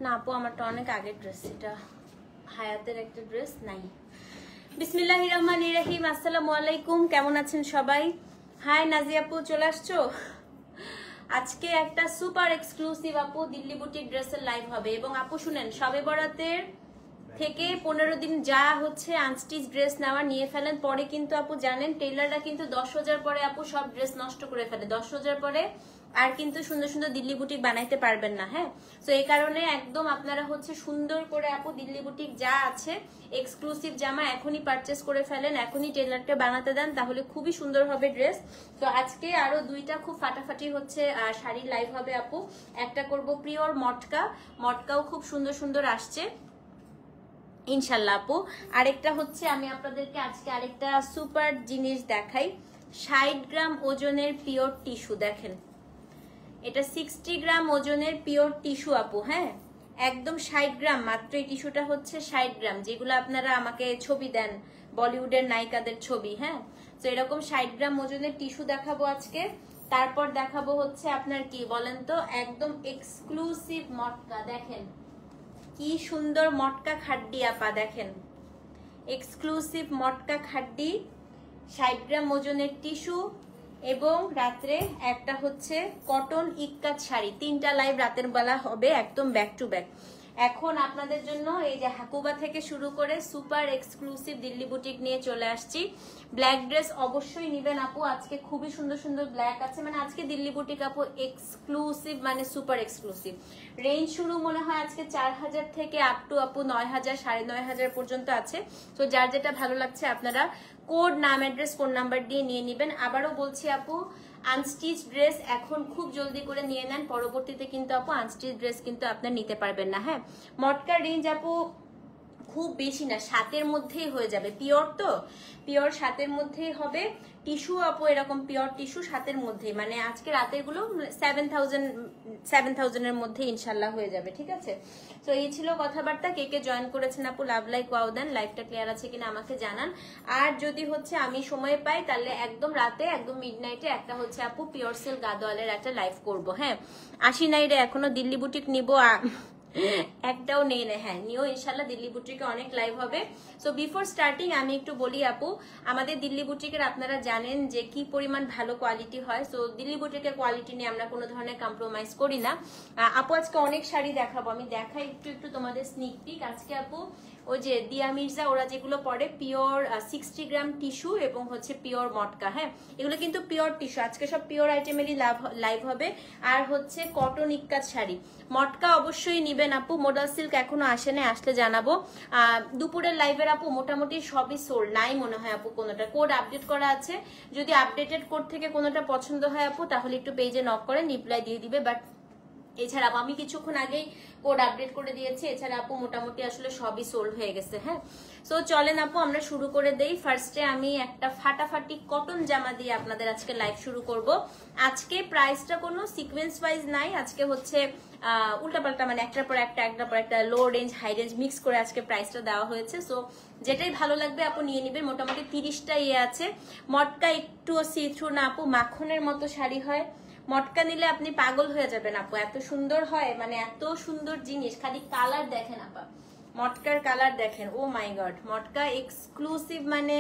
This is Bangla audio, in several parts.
না আপু আমারটা অনেক আগের ড্রেস, এটা হায়াতের একটা ড্রেস নাই। বিসমিল্লাহির রহমানির রহিম। আসসালামু আলাইকুম, কেমন আছেন সবাই? হাই নাজিয়া আপু, চলে আসছো? আজকে একটা সুপার এক্সক্লুসিভ আপু দিল্লি বুটিক ড্রেসের লাইভ হবে। এবং আপু শুনেন, শবে বরাতের থেকে 15 দিন যা হচ্ছে আনস্টিচ ড্রেস নেওয়া নিয়ে ফেলেন। পরে কিন্তু আপু জানেন টেইলাররা কিন্তু 10,000 পরে আপু সব ড্রেস নষ্ট করে ফেলে। 10,000 পরে আর কিন্তু সুন্দর সুন্দর দিল্লি বুটিক বানাইতে পারবেন না। হ্যাঁ, তো এই কারণে একদম আপনারা হচ্ছে সুন্দর করে আপু দিল্লি বুটিক যা আছে এক্সক্লুসিভ জামা এখনই পারচেস করে ফেলেন, এখনই টেইলারকে বানাতে দেন, তাহলে খুবই সুন্দর হবে ড্রেস। তো আজকে আরো দুইটা খুব ফাটাফাটি হচ্ছে শাড়ির লাইভ হবে আপু। একটা করব পিওর মটকা, মটকাও খুব সুন্দর সুন্দর আসছে ইনশাল্লাহ আপু। আরেকটা হচ্ছে আমি আপনাদেরকে আজকে আরেকটা সুপার জিনিস দেখাই। 60 গ্রাম ওজনের পিওর টিস্যু, দেখেন এটা 60 গ্রাম ওজনের পিওর টিস্যু আপু। হ্যাঁ, একদম 60 গ্রাম মাত্র। এই টিস্যুটা হচ্ছে 60 গ্রাম, যেগুলো আপনারা আমাকে ছবি দেন বলিউডের নায়িকাদের ছবি। হ্যাঁ, তো এরকম 60 গ্রাম ওজনের টিস্যু দেখাবো আজকে। তারপর দেখাবো হচ্ছে আপনার কি বলেন তো, একদম এক্সক্লুসিভ মটকা। দেখেন কি সুন্দর মটকা খাড্ডি আপা, দেখেন এক্সক্লুসিভ মটকা খাড্ডি, 60 গ্রাম ওজনের টিস্যু, এবং রাত্রে একটা হচ্ছে কটন ইক্কাত শাড়ি। 3টা লাইভ রাতের বেলা হবে একদম ব্যাক টু ব্যাক। এখন আপনাদের জন্য এই যে হাকুবা থেকে শুরু করে সুপার এক্সক্লুসিভ দিল্লি বুটিক নিয়ে চলে আসছি। ব্ল্যাক ড্রেস অবশ্যই নিবেন আপু, আজকে খুবই সুন্দর সুন্দর ব্ল্যাক আছে। মানে আজকে দিল্লি বুটিক আপু এক্সক্লুসিভ মানে সুপার এক্সক্লুসিভ। রেঞ্জ শুরু মনে হয় আজকে 4000 থেকে আপ টু আপু 9000 9500 পর্যন্ত আছে। তো যার যেটা ভালো লাগছে আপনারা কোড নাম অ্যাড্রেস ফোন নাম্বার দিয়ে নিয়ে নেবেন। আবারও বলছি আপু, আনস্টিচ ড্রেস এখন খুব জলদি করে নিয়ে নেন, পরবর্তীতে কিন্তু আপু আনস্টিচ ড্রেস কিন্তু আপনার নিতে পারবেন না। হ্যাঁ, মটকার রেঞ্জ আপু খুব বেশি না, 7-এর মধ্যেই হয়ে যাবে। পিওর তো পিওর 7-এর মধ্যেই হবে। টিস্যু আপু এরকম পিওর টিস্যু 7-এর মধ্যেই, মানে আজকে রাতের গুলো 7000-এর মধ্যে ইনশাল্লাহ হয়ে যাবে। ঠিক আছে, তো এই ছিল কথাবার্তা। কে কে জয়েন করেছেন আপু লাভ লাইক ওয়াও দেন, লাইভটা ক্লিয়ার আছে কিনা আমাকে জানান। আর যদি হচ্ছে আমি সময় পাই তাহলে একদম রাতে একদম মিডনাইটে একটা হচ্ছে আপু পিওর সিল্ক গাদোয়ালের একটা লাইভ করব। হ্যাঁ, আসি নাই রে এখনো, দিল্লি বুটিক নিবো একটাও নেই না। হ্যাঁ, নিও ইনশাল্লাহ, দিল্লি বুটিকে অনেক লাইভ হবে। সো বিফোর স্টার্টিং আমি একটু বলি আপু, আমাদের দিল্লি বুটিকের আপনারা জানেন যে কি পরিমাণ ভালো কোয়ালিটি হয়। সো দিল্লি বুটিকের কোয়ালিটি নিয়ে আমরা কোনো ধরনের কম্প্রোমাইজ করি না আপু। আজকে অনেক শাড়ি দেখাবো, আমি দেখাই একটু একটু তোমাদের স্নিক পিক। আজকে আপু ওই যে দিয়া মির্জা ওরা যেগুলো পরে পিওর 60 গ্রাম টিস্যু এবং হচ্ছে পিওর মটকা। হ্যাঁ, এগুলো কিন্তু পিওর টিস্যু, আজকে সব পিওর আইটেমেরই লাইভ হবে। আর হচ্ছে কটন ইক্কাত শাড়ি। মটকা অবশ্যই নিবেন আপু, মডাল সিল্ক এখনো আসে না, আসলে জানাবো। দুপুরের লাইভের আপু মোটামুটি সবই সোল্ড, নাই মনে হয় আপু কোনোটা। কোড আপডেট করা আছে, যদি আপডেটেড কোড থেকে কোনোটা পছন্দ হয় আপু তাহলে একটু পেজে নক করে রিপ্লাই দিয়ে দিবে। বাট এছাড়া আমি কিছুক্ষণ আগেই কোড আপডেট করে দিয়েছি, এছাড়া আপু মোটামুটি আসলে সবই সোল্ড হয়ে গেছে। হ্যাঁ, সো চলেন আপু আমরা শুরু করে দেই। ফার্স্টে আমি একটা ফাটাফাটি কটন জামা দিয়ে আপনাদের আজকে লাইভ শুরু করব। আজকে প্রাইসটা কোনো সিকোয়েন্স ওয়াইজ নাই, আজকে হচ্ছে উল্টাপাল্টা, মানে একটার পর একটা low range high range mix করে আজকে প্রাইসটা দেওয়া হয়েছে। সো যেটাই ভালো লাগবে আপু নিয়ে নিবেন। মোটামুটি 30টা ইয়ে আছে। মটকা একটু সি থ্রু না আপু, মাখনের মতো শাড়ি হয়। মটকা নিলে আপনি পাগল হয়ে যাবেন আপু, এত সুন্দর হয়, মানে এত সুন্দর জিনিস। খালি কালার দেখেন আপা, মটকার কালার দেখেন, ও মাই গড। মটকা এক্সক্লুসিভ মানে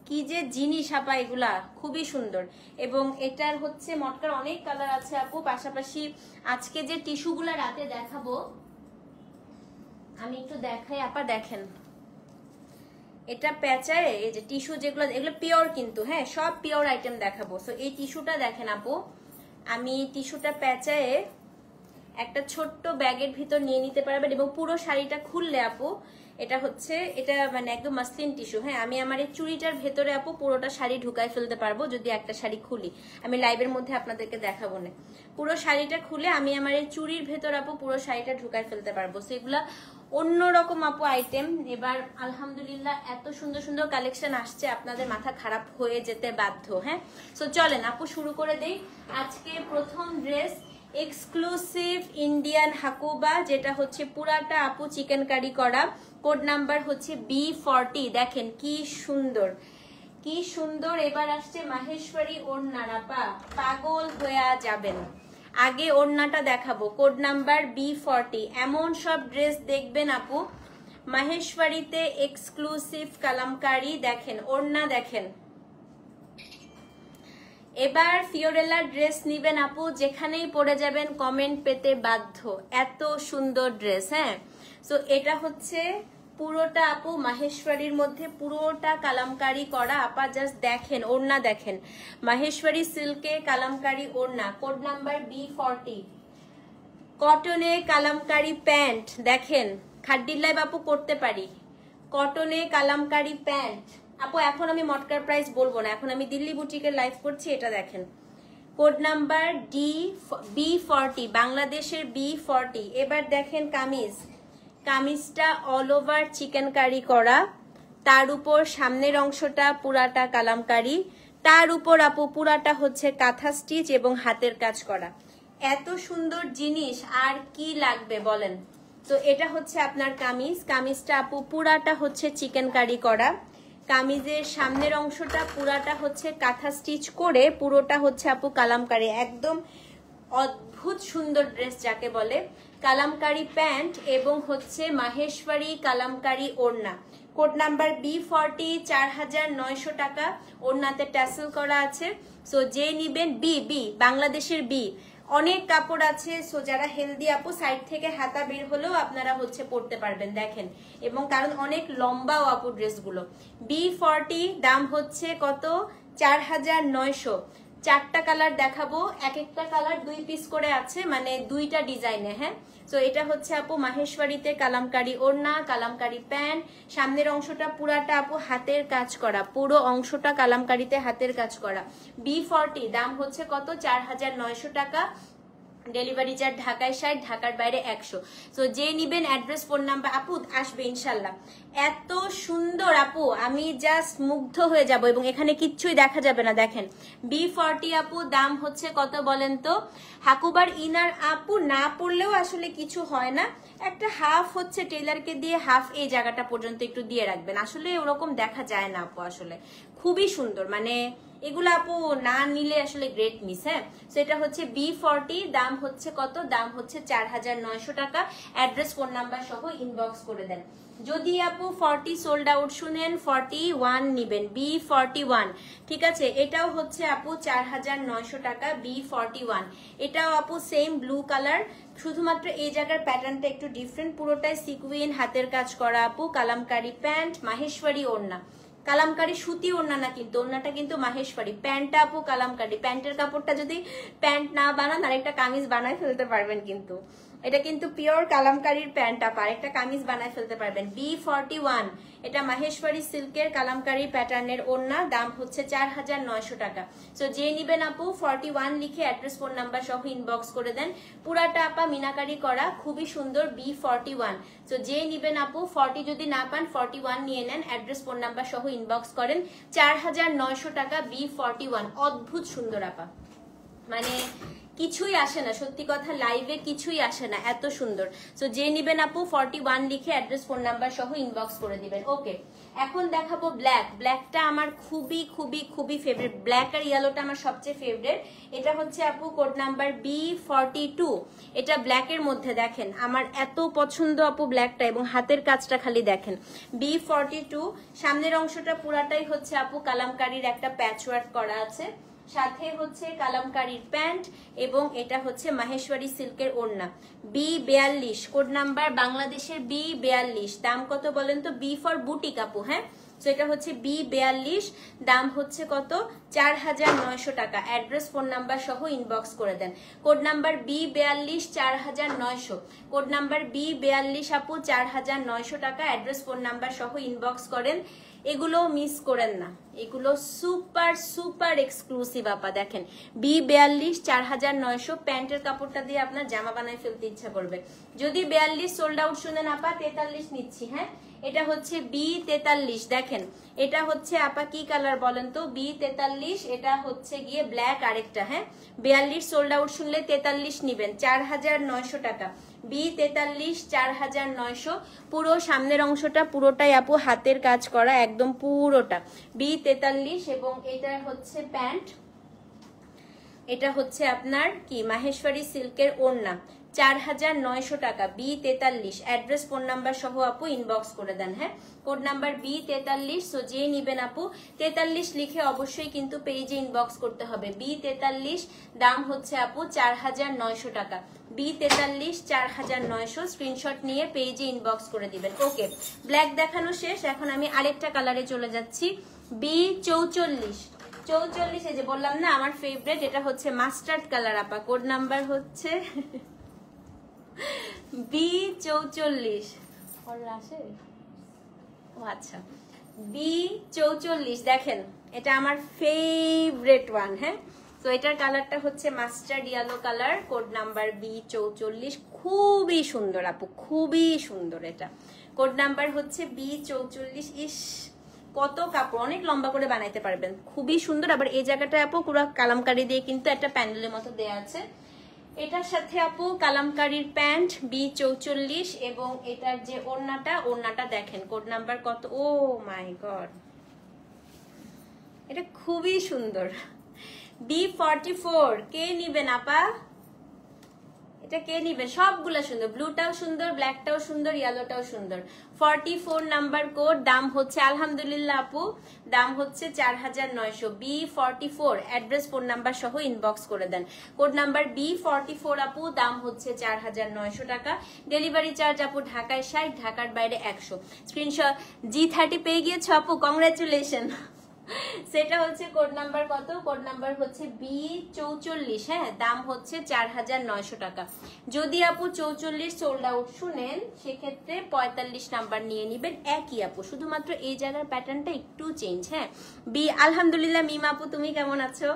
কি যে জিনিস আপা, এগুলা খুবই সুন্দর। এবং এটার হচ্ছে মটকার অনেক কালার আছে আপু। পাশাপাশি আজকে যে টিস্যুগুলা রাতে দেখাবো আমি একটু দেখাই আপা, দেখেন এটা প্যাচায় এই যে টিস্যু যেগুলো, এগুলো পিওর কিন্তু। হ্যাঁ, সব পিওর আইটেম দেখাবো। সো এই টিস্যুটা দেখেন আপু, আমি টিস্যুটা প্যাচায়ে একটা ছোট্ট ব্যাগের ভিতর নিয়ে নিতে পারবেন। এবং পুরো শাড়িটা খুললে আপু এটা হচ্ছে এটা মানে একদম মাসলিন টিস্যু। হ্যাঁ, আমি আমার এই চুড়িটার ভেতরে আপু পুরোটা শাড়ি ঢুকাই ফেলতে পারবো যদি একটা শাড়ি খুলি। আমি লাইভের মধ্যে আপনাদেরকে দেখাবো না। পুরো শাড়িটা খুলে আমি আমার এই চুড়ির ভেতর আপু পুরো শাড়িটা ঢুকাই ফেলতে পারবো। সেগুলা অন্যরকম আপু আইটেম। এবার আলহামদুলিল্লাহ এত সুন্দর সুন্দর কালেকশন আসছে, আপনাদের মাথা খারাপ হয়ে যেতে বাধ্য। হ্যাঁ, সো চলেন আপু শুরু করে দেই। আজকে প্রথম ড্রেস এক্সক্লুসিভ ইন্ডিয়ান হাকুবা, যেটা হচ্ছে পুরাটা আপু চিকেন কারি করা। কোড নাম্বার হচ্ছে B40। দেখেন কি সুন্দর, কি সুন্দর। এবার আসছে মাহেশ্বরী ওড়না, আপা পাগল হয়ে যাবেন। আগে ওড়নাটা দেখাবো, কোড নাম্বার B40। এমন সব ড্রেস দেখবেন আপু মাহেশ্বরীতে, এক্সক্লুসিভ কালামকারি। দেখেন ওড়না দেখেন। এবার ফিওরেলার ড্রেস নিবেন আপু, যেখানেই পরে যাবেন কমেন্ট পেতে বাধ্য, এত সুন্দর ড্রেস। হ্যাঁ, সো এটা হচ্ছে পুরোটা আপু মাহেশ্বরীর মধ্যে পুরোটা কালামকারি করা। আপা জাস্ট দেখেন ওড়না দেখেন, মাহেশ্বরী সিল্কে কালামকারি ওড়না। Code number B40। কটনে কালামকারি প্যান্ট দেখেন, খাড্ডিল্লায় বাপু করতে পারি। কটনে কালামকারি প্যান্ট আপু, এখন আমি মটকার প্রাইস বলবো না, এখন আমি দিল্লি বুটিকের লাইভ করছি। এটা দেখেন কোড নাম্বার B40, বাংলাদেশের B40। এবার দেখেন কামিজ, কামিজটা অল ওভার চিকেন কারি করা, তার উপর সামনের অংশটা পুরাটা কালামকারি, তার উপর আপু পুরাটা হচ্ছে কাঁথা স্টিচ এবং হাতের কাজ করা। এত সুন্দর জিনিস আর কি লাগবে বলেন। তো এটা হচ্ছে আপনার কামিজ, কামিজটা আপু পুরাটা হচ্ছে চিকেন কারি করা, কামিজের সামনের অংশটা পুরাটা হচ্ছে কাঁথা স্টিচ করে, পুরোটা হচ্ছে আপু কালামকারি। একদম অদ্ভুত সুন্দর ড্রেস যাকে বলে। কালামকারি প্যান্ট এবং হচ্ছে মাহেশ্বরী কালামকারি ওড়না। কোড নাম্বার B40, 4900 টাকা। ওড়নাতে ট্যাসেল করা আছে। সো যে নিবেন বি বাংলাদেশের বি, অনেক কাপড় আছে। সো যারা হেলদি আপু সাইড থেকে হাতা বের হলেও আপনারা হচ্ছে পরতে পারবেন দেখেন, এবং কারণ অনেক লম্বাও আপু ড্রেসগুলো। B40 দাম হচ্ছে কত? 4900। 4টা কালার দেখাবো, এক একটা কালার 2 পিস করে আছে, মানে 2টা ডিজাইনে। হ্যাঁ, তো এটা হচ্ছে আপু মাহেশ্বরীতে কালামকারি ওড়না, কালামকারি প্যান্ট, সামনের অংশটা পুরাটা আপু হাতের কাজ করা, পুরো অংশটা কালামকারিতে হাতের কাজ করা। B40 দাম হচ্ছে কত? 4900 টাকা। ডেলিভারি চার্জ ঢাকায় 60, ঢাকার বাইরে 100। তো যে নিবেন অ্যাড্রেস ফোন নাম্বার আপু আসবে ইনশাল্লাহ। এত সুন্দর আপু, আমি জাস্ট মুগ্ধ হয়ে যাব, এবং এখানে কিচ্ছুই দেখা যাবে না। দেখেন B40 আপু দাম হচ্ছে কত বলেন তো? হাকুবার ইনার আপু না পড়লেও আসলে কিছু হয় না, একটা হাফ হচ্ছে টেলারকে দিয়ে হাফ এই জায়গাটা পর্যন্ত একটু দিয়ে রাখবেন, আসলে ওরকম দেখা যায় না আপু। আসলে খুবই সুন্দর, মানে এগুলো আপু না নিলে আসলে গ্রেট মিস। হ্যাঁ, সেটা হচ্ছে B40, দাম হচ্ছে কত? দাম হচ্ছে 4900 টাকা। অ্যাড্রেস ফোন নাম্বার সহ ইনবক্স করে দেন। যদি আপু 40 সোল্ড আউট শুনেন, 41 নিবেন, B41। ঠিক আছে, এটাও হচ্ছে আপু 4900 টাকা, B41। এটাও আপু সেম ব্লু কালার, শুধুমাত্র এই জায়গার প্যাটার্নটা একটু ডিফারেন্ট, পুরোটাই সিকুইন হাতের কাজ করা আপু। কালামকারি প্যান্ট, মাহেশ্বরী ওড়না। কালামকারি সুতি ওড়না না, কিন্তু ওড়নাটা কিন্তু মাহেশ্বরী। প্যান্টটা আপু কালামকারি, প্যান্টের কাপড়টা যদি প্যান্ট না বানান আরেকটা কামিজ বানায় ফেলতে পারবেন, কিন্তু এটা কিন্তু পিওর কালামকারির প্যান্ট আপা, আরেকটা কামিজ বানায় ফেলতে পারবেন। B41, এটা মাহেশ্বরী সিল্কের কালামকারি প্যাটার্নের ওড়না, দাম হচ্ছে 4900 টাকা। সো যে নিবেন আপু 41 লিখে অ্যাড্রেস ফোন নাম্বার সহ ইনবক্স করে দেন। পুরাটা আপা মিনাকারি করা, খুবই সুন্দর। B41। সো যে নিবেন আপু 40 যদি না পান 41 নিয়ে নেন, অ্যাড্রেস ফোন নাম্বার সহ ইনবক্স করেন। 4900 টাকা, B41। অদ্ভুত সুন্দর আপা, মানে কিছুই আসে না, সত্যি কথা লাইভে কিছুই আসে না, এত সুন্দর। সো যে নিবেন আপু 41 লিখে অ্যাড্রেস ফোন নাম্বার সহ ইনবক্স করে দিবেন। ওকে, এখন দেখাবো ব্ল্যাক। ব্ল্যাকটা আমার খুবই খুবই খুবই ফেভারিট, ব্ল্যাক আর ইয়েলোটা আমার সবচেয়ে ফেভারিট। এটা হচ্ছে আপু কোড নাম্বার B42। এটা ব্ল্যাকের মধ্যে দেখেন, আমার এত পছন্দ আপু ব্ল্যাকটা, এবং হাতের কাজটা খালি দেখেন। B42, সামনের অংশটা পুরাটাই হচ্ছে আপু কালামকারীর একটা প্যাচওয়ার্ক করা আছে, সাথে হচ্ছে কালামকারীর প্যান্ট, এবং এটা হচ্ছে মাহেশ্বরী সিল্কের ওড়না। B42 কোড নাম্বার বাংলাদেশের B42। দাম কত বলেন তো? B ফর বুটিক আপু। হ্যাঁ, তো এটা হচ্ছে B42, দাম হচ্ছে কত? 4900 টাকা। অ্যাড্রেস ফোন নাম্বার সহ ইনবক্স করে দেন। Code number B42, 4900। Code number B42 আপু 4900 টাকা। অ্যাড্রেস ফোন নাম্বার সহ ইনবক্স করেন। এগুলো মিস করেন না, এগুলো সুপার সুপার এক্সক্লুসিভ আপা। দেখেন B42, 4900। প্যান্টের কাপড়টা দিয়ে আপনার জামা বানায় ফেলতে ইচ্ছা করবে। যদি 42 সোল্ড আউট শুনেন আপা 43 নিচ্ছি। হ্যাঁ, এটা হচ্ছে B43 দেখেন, এটা হচ্ছে আপা কি কালার বলেন তো? B43, এটা হচ্ছে গিয়ে ব্ল্যাক আরেকটা। হ্যাঁ 42 সোল্ড আউট, শুনলে 43 নিবেন 4900 টাকা। B43 4900, পুরো সামনের অংশটা পুরোটাই আপু হাতের কাজ করা, একদম পুরোটা B43। এবং এটা হচ্ছে প্যান্ট, এটা হচ্ছে আপনার কি মাহেশ্বরী সিল্কের ওড়না, 4900 টাকা। B43, অ্যাড্রেস ফোন নাম্বার সহ আপু ইনবক্স করে দেন। হ্যাঁ কোড নাম্বার B43। সো যে নিবেন আপু 43 লিখে অবশ্যই কিন্তু পেজে ইনবক্স করতে হবে। B43 দাম হচ্ছে আপু 4900 টাকা। B43 4900, স্ক্রিনশট নিয়ে পেজে ইনবক্স করে দিবেন। ওকে, ব্ল্যাক দেখানো শেষ, এখন আমি আরেকটা কালারে চলে যাচ্ছি। B44, এই যে বললাম না আমার ফেভারিট, এটা হচ্ছে মাস্টার্ড কালার আপা। কোড নাম্বার হচ্ছে B44। আসে ও আচ্ছা, B44 দেখেন, এটা আমার ফেভারিট ওয়ান। হ্যাঁ তো এটার কালারটা হচ্ছে mustard yellow colour, code number B44। খুবই সুন্দর আপু, খুবই সুন্দর। এটা কোড নাম্বার হচ্ছে B44। ইস কত কাপড়, অনেক লম্বা করে বানাইতে পারবেন, খুবই সুন্দর। আবার এই জায়গাটা আপু পুরো কালামকারি দিয়ে কিন্তু একটা প্যানেলের মতো দেয়া আছে। এটার সাথে আপু কালামকারির প্যান্ট B44, এবং এটার যে ওড়নাটা দেখেন কোড নাম্বার কত, ও মাই গড, এটা খুবই সুন্দর। B44 কে নিবেন আপা? এটা কে নিবে? সবগুলা সুন্দর, ব্লুটাও সুন্দর, ব্ল্যাকটাও সুন্দর, ইয়েলোটাও সুন্দর। 44 নাম্বার কোড, দাম হচ্ছে আলহামদুলিল্লাহ আপু, দাম হচ্ছে 4900। B44, অ্যাড্রেস ফোন নাম্বার সহ ইনবক্স করে দেন। কোড নাম্বার B44 আপু, দাম হচ্ছে 4900 টাকা। ডেলিভারি চার্জ আপু ঢাকায় 60, ঢাকার বাইরে 100। স্ক্রিনশট G30 পেয়ে গিয়েছো আপু, কংগ্রাচুলেশন। সেটা হচ্ছে কোড নাম্বার কত? কোড নাম্বার হচ্ছে B44। হ্যাঁ দাম হচ্ছে 4900 টাকা। যদি আপু 44 সোল্ড আউট শুনেন সেক্ষেত্রে 45 নাম্বার নিয়ে নিবেন, একই আপু, শুধুমাত্র এই জায়গার প্যাটার্নটা একটু চেঞ্জ। হ্যাঁ আলহামদুলিল্লাহ মিম আপু, তুমি কেমন আছো?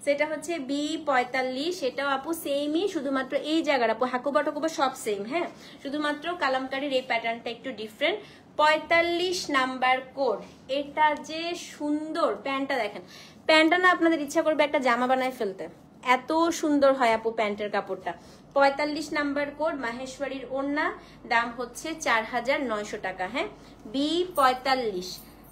সেটা হচ্ছে B45, এটাও আপু সেমই, শুধুমাত্র এই জায়গার আপু হাকুবা টাকুবা সব সেম। হ্যাঁ শুধুমাত্র কালামকারীর এই প্যাটার্নটা একটু ডিফারেন্ট। 45 নাম্বার কোড, এটা যে সুন্দর প্যান্টটা দেখেন, প্যান্টটা না আপনাদের ইচ্ছা করবে একটা জামা বানায় ফেলতে, এত সুন্দর হয় আপু প্যান্টের কাপড়টা। 45 নাম্বার কোড, মাহেশ্বরীর ওড়না, দাম হচ্ছে 4900 টাকা। হ্যাঁ B45।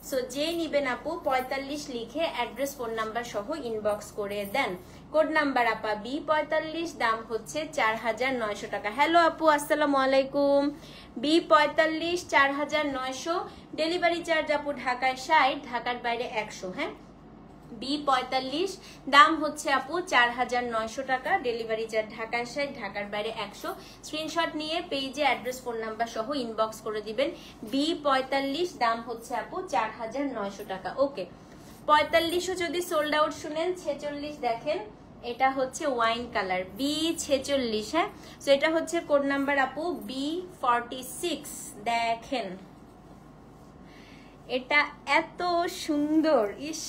সো যে নিবেন আপু 45 লিখে অ্যাড্রেস ফোন নাম্বার সহ ইনবক্স করে দেন। কোড নাম্বার আপা B45, দাম হচ্ছে 4900 টাকা। হ্যালো আপু, আসসালামু আলাইকুম। B45 4900, ডেলিভারি চার্জ আপু ঢাকায় 60, ঢাকার বাইরে 100। হ্যাঁ B45, দাম হচ্ছে আপু 4900 টাকা, ডেলিভারি চার্জ ঢাকায় 60, ঢাকার বাইরে 100। স্ক্রিনশট নিয়ে পেজে অ্যাড্রেস ফোন নাম্বার সহ ইনবক্স করে দিবেন। B45, দাম হচ্ছে আপু 4900 টাকা। ওকে, 45ও যদি সোল্ড আউট শুনেন। 46 দেখেন, এটা হচ্ছে ওয়াইন কালার, B46। হ্যাঁ তো এটা হচ্ছে কোড নাম্বার আপু B46। দেখেন এটা এত সুন্দর, ইস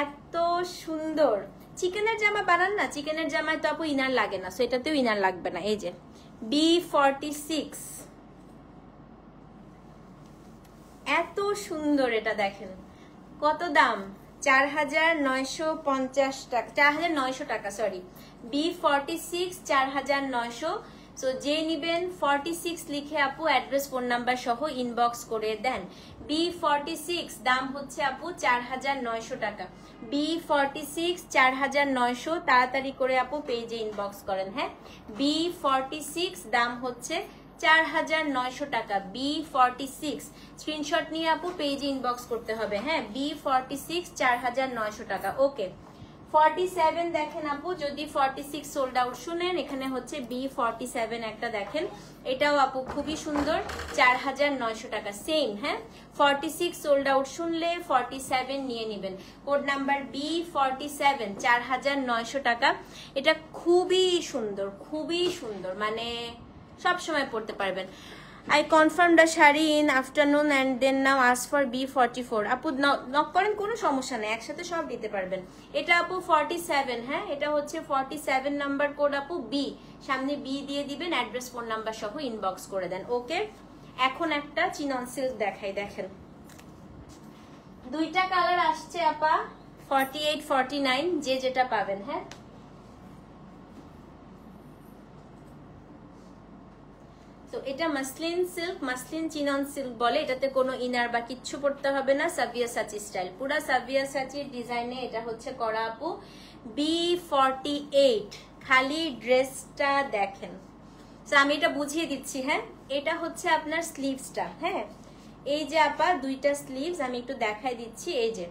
এত সুন্দর। চিকেনের জামা বানান না, চিকেনের জামায় তো আপু ইনার লাগে না, সো এটাতেও ইনার লাগবে না। এই যে B46, এত সুন্দর। এটা দেখেন কত দাম, 4950 টাকা, 4900 টাকা, সরি। B46 4900। সো যে নিবেন 46 লিখে আপু অ্যাড্রেস ফোন নাম্বার সহ ইনবক্স করে দেন। B46, দাম হচ্ছে আপু 4900 টাকা। B46 4900, তাড়াতাড়ি করে আপু পেজে ইনবক্স করেন। হ্যাঁ B46, দাম হচ্ছে 4900 টাকা। B46, স্ক্রিনশট নিয়ে আপু পেজে ইনবক্স করতে হবে। হ্যাঁ B46 4900 টাকা। ওকে, 47 দেখেন আপু, যদি 46 সোল্ড আউট শুনেন, এখানে হচ্ছে B47 একটা দেখেন, এটাও আপু খুবই সুন্দর, 4900 টাকা সেম। হ্যাঁ 46 সোল্ড আউট শুনলে 47 নিয়ে নেবেন। কোড নাম্বার B47, 4900 টাকা। এটা খুবই সুন্দর, খুবই সুন্দর, মানে সব সময় পড়তে পারবেন। I confirmed the sari in afternoon and then now ask for B44. আপু নক করেন, কোনো সমস্যা নেই, একসাথে সব দিতে পারবেন। এটা আপু 47। হ্যাঁ এটা হচ্ছে 47 নাম্বার কোড আপু B, সামনে B দিয়ে দিবেন, অ্যাড্রেস ফোন নাম্বার সহ ইনবক্স করে দেন। ওকে, এখন একটা চিনন সিল্ক দেখাই, দেখেন দুইটা কালার আসছে আপা, 48 49 যে যেটা পাবেন। হ্যাঁ, তো এটা muslin silk, muslin chinon silk বলে। এটাতে কোনো ইনার বা কিচ্ছু পড়তে হবে না, সাবিয়াসাচি স্টাইল, পুরা সাবিয়াসাচির ডিজাইনে এটা হচ্ছে করা আপু। B48, খালি ড্রেসটা দেখেন। তো আমি এটা বুঝিয়ে দিচ্ছি। হ্যাঁ, এটা হচ্ছে আপনার স্লিভসটা। হ্যাঁ, এই যে আপা দুইটা স্লিভস আমি একটু দেখাই দিচ্ছি। এই যে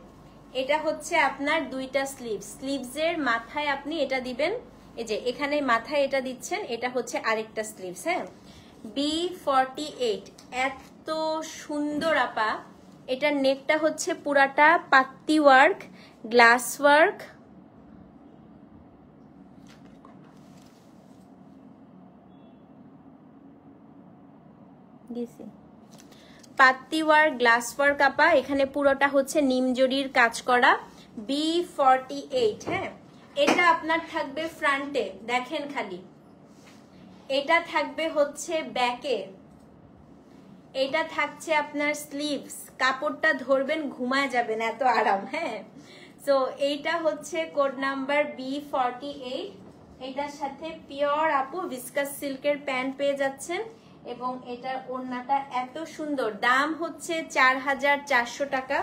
এটা হচ্ছে আপনার দুইটা স্লিভস, স্লিভসের মাথায় আপনি এটা দিবেন, এই যে এখানে মাথায় এটা দিচ্ছেন, এটা হচ্ছে আরেকটা স্লিভস। হ্যাঁ, B48 এত সুন্দর আপা। এটার নেকটা হচ্ছে পুরাটা পাত্তি ওয়ার্ক, গ্লাস ওয়ার্ক, পাত্তি ওয়ার্ক, গ্লাস ওয়ার্ক আপা। এখানে পুরোটা হচ্ছে নিমজরির কাজ করা। B48। হ্যাঁ, এটা আপনার থাকবে ফ্রন্টে, দেখেন খালি। এটা থাকবে হচ্ছে ব্যাকে, এটা থাকছে আপনার স্লিভস। কাপড়টা ধরবেন ঘুমায় যাবেন, এত আরাম। হ্যাঁ, সো এইটা হচ্ছে কোড নাম্বার B48। এটার সাথে পিওর আপু ভিসকাস সিল্কের প্যান্ট পেয়ে যাচ্ছেন এবং এটার ওড়নাটা এত সুন্দর। দাম হচ্ছে 4400 টাকা।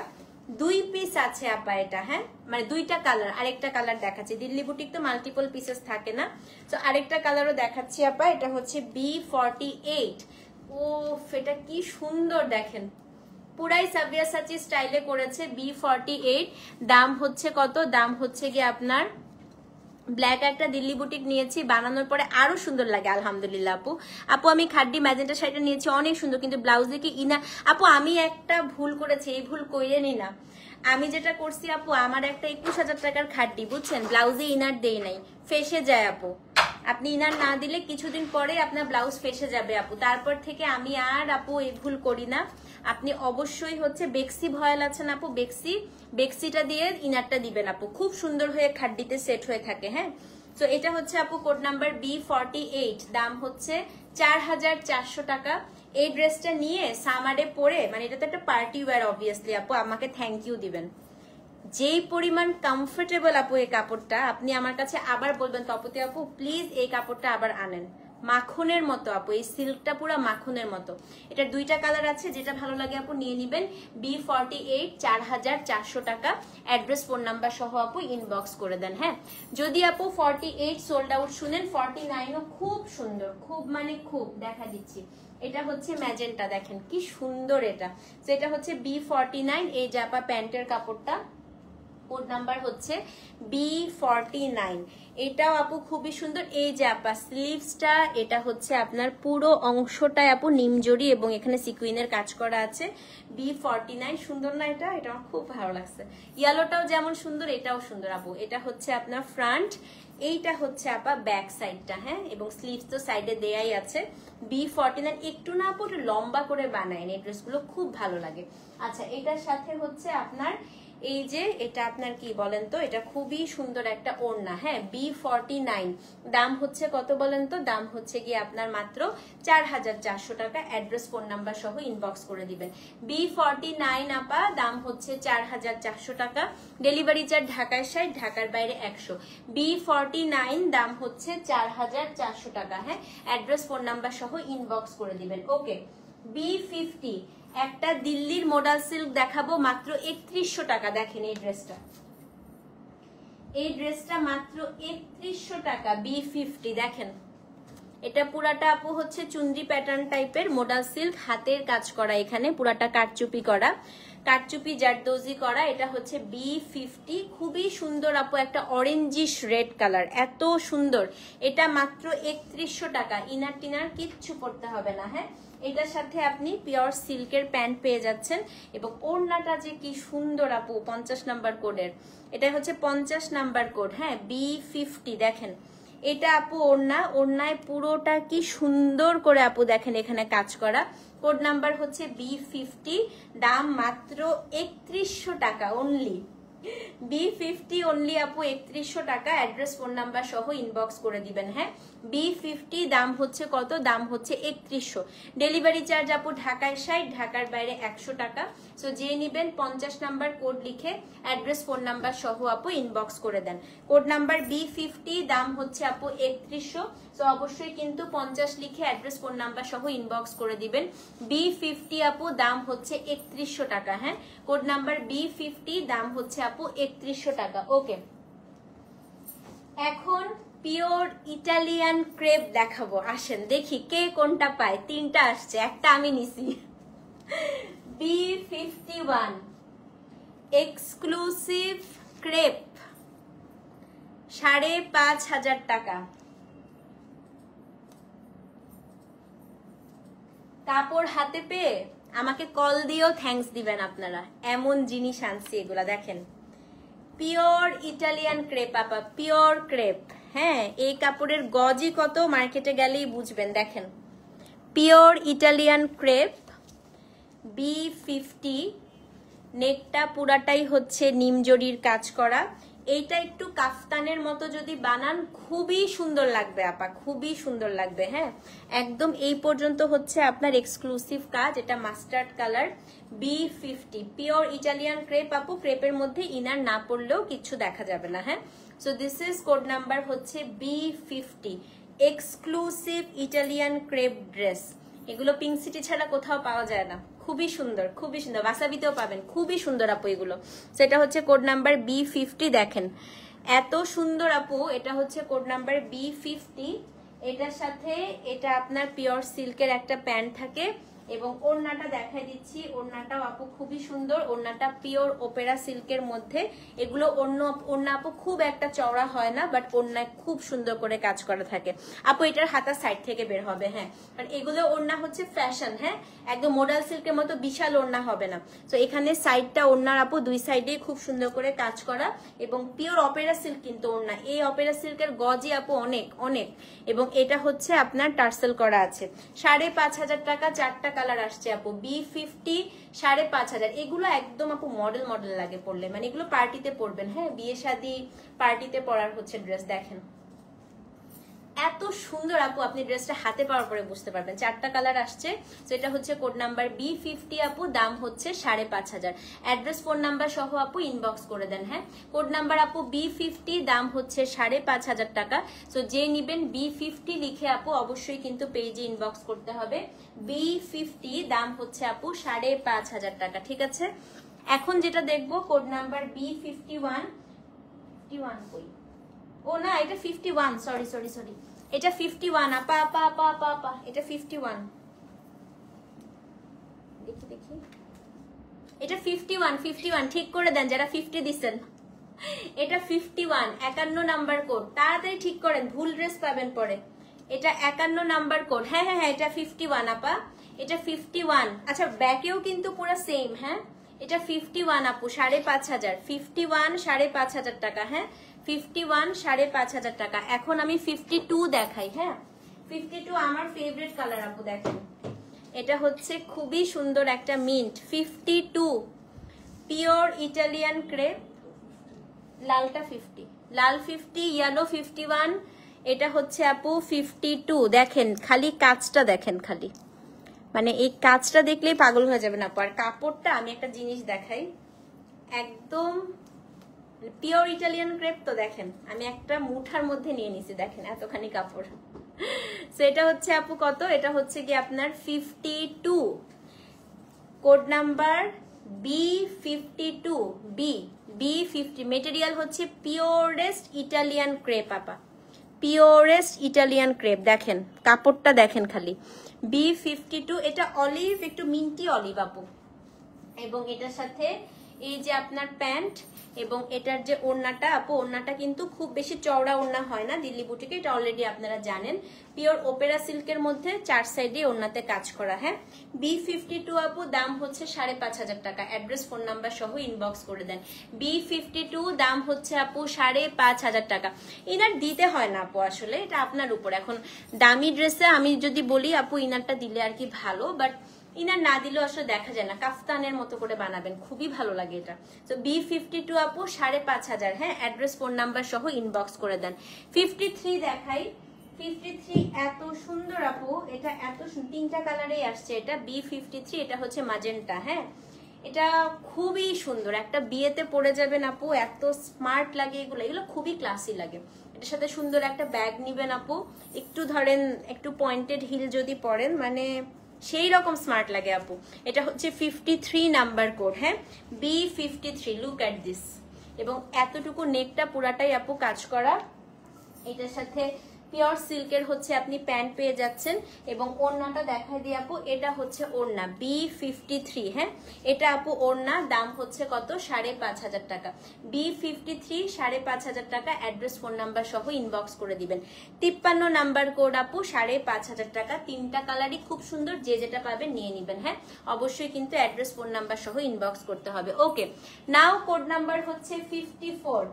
2 পিস আছে আপা এটা। হ্যাঁ, মানে দুইটা কালার, আরেকটা কালার দেখাচ্ছি। দিল্লি বুটিক তো মাল্টিপল পিসেস থাকে না, তো আরেকটা কালারও দেখাচ্ছি আপা। এটা হচ্ছে B48। ও এটা কি সুন্দর দেখেন, পুরাই সাবিয়াসাচি স্টাইলে করেছে। B48 দাম হচ্ছে কত? দাম হচ্ছে গিয়ে আপনার, ব্ল্যাক একটা দিল্লি বুটিক নিয়েছি, বানানোর পরে আরো সুন্দর লাগে আলহামদুলিল্লাহ আপু। আপু আমি খাড্ডি ম্যাজেন্টা শাড়িটা নিয়েছি, অনেক সুন্দর, কিন্তু ব্লাউজে কি ইনা আপু আমি একটা ভুল করেছি, এই ভুল কইরেনি না। আমি যেটা করছি আপু, আমার একটা 21,000 টাকার খাড্ডি, বুঝছেন, ব্লাউজে ইনার দেই নাই, ফেসে যায় আপু। আপনি ইনার না দিলে কিছুদিন পরে আপনার ব্লাউজ ফেসে যাবে আপু। তারপর থেকে আমি আর আপু এই ভুল করি না। আপনি অবশ্যই হচ্ছে বেক্সি ভয়েল আছেন আপু, বেক্সিটা দিয়ে ইনারটা দিবেন আপু, খুব সুন্দর হয়ে খাড্ডিতে সেট হয়ে থাকে। হ্যাঁ, তো এটা হচ্ছে আপু কোড নাম্বার B48, দাম হচ্ছে 4400 টাকা। এই ড্রেসটা নিয়ে সামারে পরে, মানে এটা তো একটা পার্টি ওয়্যার অবভিয়াসলি আপু, আমাকে থ্যাংক ইউ দিবেন। যেই পরিমাণ কমফোর্টেবল আপু এই কাপড়টা, আপনি আমার কাছে আবার বলবেন তপতি আপু প্লিজ এই কাপড়টা আবার আনেন। মাখনের মতো আপু, এই সিল্কটা পুরো মাখনের মতো। এটার দুইটা কালার আছে, যেটা ভালো লাগে আপু নিয়ে নিবেন। B48 4400 টাকা। অ্যাড্রেস ফোন নাম্বার সহ আপু ইনবক্স করে দেন। হ্যাঁ, যদি আপু 48 সোল্ড আউট শুনেন, 49ও খুব সুন্দর, খুব মানে খুব। দেখা দিচ্ছি, এটা হচ্ছে ম্যাজেন্টা, দেখেন কি সুন্দর এটা। তো এটা হচ্ছে B49। এই যে আপা প্যান্টের কাপড়টা, কোড নাম্বার হচ্ছে B49। এটাও আপু খুবই সুন্দর। এই যে আপা স্লিভসটা, এটা হচ্ছে আপনার পুরো অংশটায় আপু নিমজরি এবং এখানে সিকুইনের কাজ করা আছে। B49 সুন্দর না এটা? এটা আমার খুব ভালো লাগছে। ইয়েলোটাও যেমন সুন্দর, এটাও সুন্দর আপু। এটা হচ্ছে আপনার ফ্রন্ট, এইটা হচ্ছে আপা ব্যাক সাইডটা। হ্যাঁ, এবং স্লিভস তো সাইডে দেয়াই আছে। B49 একটু না আপু লম্বা করে বানায়, এই ড্রেসগুলো খুব ভালো লাগে। আচ্ছা, এটার সাথে হচ্ছে আপনার এই যে এটা আপনার কি বলেন তো, এটা খুবই সুন্দর একটা ওড়না। হ্যাঁ, B49 দাম হচ্ছে কত বলেন তো? দাম হচ্ছে গিয়ে আপনার মাত্র 4400 টাকা। অ্যাড্রেস ফোন নাম্বার সহ ইনবক্স করে দিবেন। B49 আপা দাম হচ্ছে 4400 টাকা। ডেলিভারি চার্জ ঢাকার সাইড, ঢাকার বাইরে 100। B49 দাম হচ্ছে 4400 টাকা। হ্যাঁ, অ্যাড্রেস ফোন নাম্বার সহ ইনবক্স করে দিবেন। ওকে, B50 একটা দিল্লির মডাল সিল্ক দেখাবো মাত্র 3100 টাকা। দেখেন এই ড্রেসটা, এই ড্রেসটা মাত্র 3100 টাকা। B50 দেখেন, এটা পুরাটা আপু হচ্ছে চুনরি প্যাটার্ন টাইপের মডাল সিল্ক, হাতের কাজ করা, এখানে পুরাটা কাটচুপি করা, কাটচুপি জারদোজি করা। এটা হচ্ছে B50, খুবই সুন্দর আপু, একটা অরেঞ্জিশ রেড কালার, এত সুন্দর। এটা মাত্র 3100 টাকা। ইনার টিনার কিচ্ছু পড়তে হবে না। হ্যাঁ, এটার সাথে আপনি পিওর সিল্কের প্যান্ট পেয়ে যাচ্ছেন এবং ওড়নাটা যে কি সুন্দর আপু, 50 নাম্বার কোডের, এটা হচ্ছে 50 নাম্বার কোড। হ্যাঁ, B50 দেখেন, এটা আপু ওড়না, ওড়নায় পুরোটা কি সুন্দর করে আপু দেখেন এখানে কাজ করা। কোড নাম্বার হচ্ছে B50, দাম মাত্র 3100 টাকা অনলি। B50 অনলি আপু 3100 টাকা, অ্যাড্রেস ফোন নাম্বার সহ ইনবক্স করে দিবেন। হ্যাঁ, B50 দাম হচ্ছে কত? দাম হচ্ছে 3100। ডেলিভারি চার্জ আপু ঢাকায় 60, ঢাকার বাইরে 100 টাকা। সো যে নিবেন 50 নাম্বার কোড লিখে অ্যাড্রেস ফোন নাম্বার সহ আপু ইনবক্স করে দেন। কোড নাম্বার B50, দাম হচ্ছে আপু 3100। সো অবশ্যই কিন্তু 50 লিখে অ্যাড্রেস ফোন নাম্বার সহ ইনবক্স করে দিবেন। B50 আপু দাম হচ্ছে 3100 টাকা। হ্যাঁ, কোড নাম্বার B50, দাম হচ্ছে আপু 3100 টাকা। ওকে, এখন পিওর ইটালিয়ান ক্রেপ দেখাবো। আসেন দেখি কে কোনটা পায়। তিনটা আসছে, একটা আমি নিছি। B51 এক্সক্লুসিভ ক্রেপ 5500 টাকা। কাপড় হাতে পেয়ে আমাকে কল দিয়েও থ্যাঙ্কস দিবেন আপনারা, এমন জিনিস আনছি এগুলা। দেখেন পিওর ইটালিয়ান ক্রেপ আপা, পিওর ক্রেপ। হ্যাঁ, এই কাপড়ের গজই কত মার্কেটে গেলেই বুঝবেন। দেখেন পিওর ইটালিয়ান ক্রেপ B50, নেকটা পুরাটাই হচ্ছে নিমজরির কাজ করা। এইটা একটু কাফতানের মতো যদি বানান খুবই সুন্দর লাগবে আপা, খুবই সুন্দর লাগবে। হ্যাঁ, একদম এই পর্যন্ত হচ্ছে আপনার এক্সক্লুসিভ কাজ। এটা mustard colour, B50 pure Italian crepe আপু। ক্রেপের মধ্যে ইনার না পড়লেও কিছু দেখা যাবে না। হ্যাঁ, so this is code number হচ্ছে B50 exclusive Italian crepe dress. এগুলো পিঙ্ক সিটি ছাড়া কোথাও পাওয়া যায় না। খুবই সুন্দর, খুবই সুন্দর। ওয়াসাবিতেও পাবেন, খুবই সুন্দর আপু এগুলো। সেটা হচ্ছে কোড নাম্বার B50। দেখেন এত সুন্দর আপু, এটা হচ্ছে কোড নাম্বার B50। এটার সাথে এটা আপনার পিওর সিল্কের একটা প্যান্ট থাকে এবং ওড়নাটা দেখাই দিচ্ছি। ওড়নাটাও আপু খুবই সুন্দর, ওড়নাটা পিওর ওপেরা সিল্কের মধ্যে। এগুলো ওড়না আপু খুব একটা চওড়া হয় না, বাট ওড়নায় খুব সুন্দর করে কাজ করা থাকে আপু। এটার হাতা সাইড থেকে বের হবে। হ্যাঁ, কারণ এগুলো ওড়না হচ্ছে ফ্যাশন। হ্যাঁ, একদম মডেল সিল্কের মতো বিশাল ওড়না হবে না। তো এখানে সাইডটা ওড়নার আপু দুই সাইডে খুব সুন্দর করে কাজ করা এবং পিওর অপেরা সিল্ক কিন্তু ওড়না। এই অপেরা সিল্কের গজি আপু অনেক অনেক। এবং এটা হচ্ছে আপনার টার্সেল করা আছে। 5500 টাকা, 4টা কালার আসছে আপু। B50 5500। এগুলো একদম আপু মডেল মডেল লাগে পরলে, মানে এগুলো পার্টিতে পরবেন। হ্যাঁ, বিয়ে শাদী পার্টিতে পরার হচ্ছে ড্রেস। দেখেন এত সুন্দর আপু, আপনি ড্রেসটা হাতে পাওয়ার পরে বুঝতে পারবেন। 4টা কালার আসছে। তো এটা হচ্ছে কোড নাম্বার B50 আপু, দাম হচ্ছে 5500। অ্যাড্রেস ফোন নাম্বার সহ আপু ইনবক্স করে দেন। হ্যাঁ, কোড নাম্বার আপু B50, দাম হচ্ছে 5500 টাকা। তো যে নিবেন B50 লিখে আপু অবশ্যই কিন্তু পেজে ইনবক্স করতে হবে। B50 দাম হচ্ছে আপু 5500 টাকা। ঠিক আছে, এখন যেটা দেখবো কোড নাম্বার B51। কই? ও না, এটা 51। সরি সরি সরি, এটা 51 আপা আপা আপা আপা আপা, এটা 51। দেখি দেখি, এটা 51 ঠিক করে দেন যারা 50 দিচ্ছেন। এটা 51, 51 নাম্বার কোড। তাড়াতাড়ি ঠিক করেন, ভুল ড্রেস পাবেন পরে। এটা 51 নাম্বার কোড। হ্যাঁ হ্যাঁ হ্যাঁ, এটা 51 আপা, এটা 51। আচ্ছা, ব্যাকেও কিন্তু পুরো সেম। হ্যাঁ, এটা 51 আপু, 5500। 51 5500 টাকা। হ্যাঁ, 51 5500 টাকা। এখন আমি 52 দেখাই। হ্যাঁ, 52 আমার ফেভারিট কালার আপু। দেখেন এটা হচ্ছে খুবই সুন্দর একটা মিন্ট 52 পিওর ইটালিয়ান ক্রেপ। লালটা 50, লাল 50, ইয়েলো 51। এটা হচ্ছে আপু 52। দেখেন খালি কাজটা দেখেন, খালি মানে এই কাজটা দেখলেই পাগল হয়ে যাবেন আপু। আর কাপড়টা আমি একটা জিনিস দেখাই, একদম পিওর ইটালিয়ান ক্রেপ। তো দেখেন আমি একটা মুঠার মধ্যে নিয়ে নিছি, দেখেন এতখানি কাপড়। সো এটা হচ্ছে আপু কত? এটা হচ্ছে কি আপনার 52। Code number B52। B50। Material হচ্ছে পিওরেস্ট ইটালিয়ান ক্রেপ আপা, পিওরেস্ট ইটালিয়ান ক্রেপ। দেখেন কাপড়টা দেখেন খালি। B52, এটা অলিভ, একটু মিন্টি অলিভ আপু। এবং এটার সাথে এই যে আপনার প্যান্ট এবং এটার যে ওড়নাটা আপু, ওড়নাটা কিন্তু খুব বেশি চওড়া ওড়না হয় না দিল্লি বুটিকে, এটা অলরেডি আপনারা জানেন। পিওর ওপেরা সিল্কের মধ্যে 4 সাইডে ওড়নাতে কাজ করা। হ্যাঁ, B52 আপু, দাম হচ্ছে 5500 টাকা। অ্যাড্রেস ফোন নাম্বার সহ ইনবক্স করে দেন। B52 দাম হচ্ছে আপু 5500 টাকা। ইনার দিতে হয় না আপু, আসলে এটা আপনার উপর। এখন দামি ড্রেসে আমি যদি বলি আপু ইনারটা দিলে আর কি ভালো, বাট ইনার না দিলেও আসলে দেখা যায় না, কাফতানের মতো করে বানাবেন, খুবই ভালো লাগে এটা। তো B52 আপু 5,500, হ্যাঁ অ্যাড্রেস ফোন নাম্বার সহ ইনবক্স করে দেন। 53 দেখাই, 53 এত সুন্দর আপু, এটা এত 3টা কালারেই আসছে, এটা B53, এটা হচ্ছে ম্যাজেন্টা, হ্যাঁ এটা খুবই সুন্দর, একটা বিয়েতে পরে যাবেন আপু, এত স্মার্ট লাগে এগুলো, এগুলো খুবই ক্লাসি লাগে। এটার সাথে সুন্দর একটা ব্যাগ নিবেন আপু, একটু ধরেন একটু পয়েন্টেড হিল যদি পরেন, মানে সেই রকম স্মার্ট লাগে আপু। এটা হচ্ছে 53 নাম্বার কোড, হ্যাঁ B53, লুক অ্যাট দিস। এবং এতটুকু নেকটা পুরাটাই আপু কাজ করা, এটার সাথে পিওর সিল্কের হচ্ছে আপনি প্যান্ট পেয়ে যাচ্ছেন, এবং ওড়নাটা দেখাই দিই আপু, এটা হচ্ছে ওড়না B53, হ্যাঁ এটা আপু ওড়না, দাম হচ্ছে কত 5,500 টাকা। B53 5,500 টাকা, অ্যাড্রেস ফোন নাম্বার সহ ইনবক্স করে দিবেন। 53 নাম্বার কোড আপু 5,500 টাকা, 3টা কালারই খুব সুন্দর, যে যেটা পাবেন নিয়ে নিবেন, হ্যাঁ অবশ্যই কিন্তু অ্যাড্রেস ফোন নাম্বার সহ ইনবক্স করতে হবে। ওকে, নাও কোড নাম্বার হচ্ছে 54।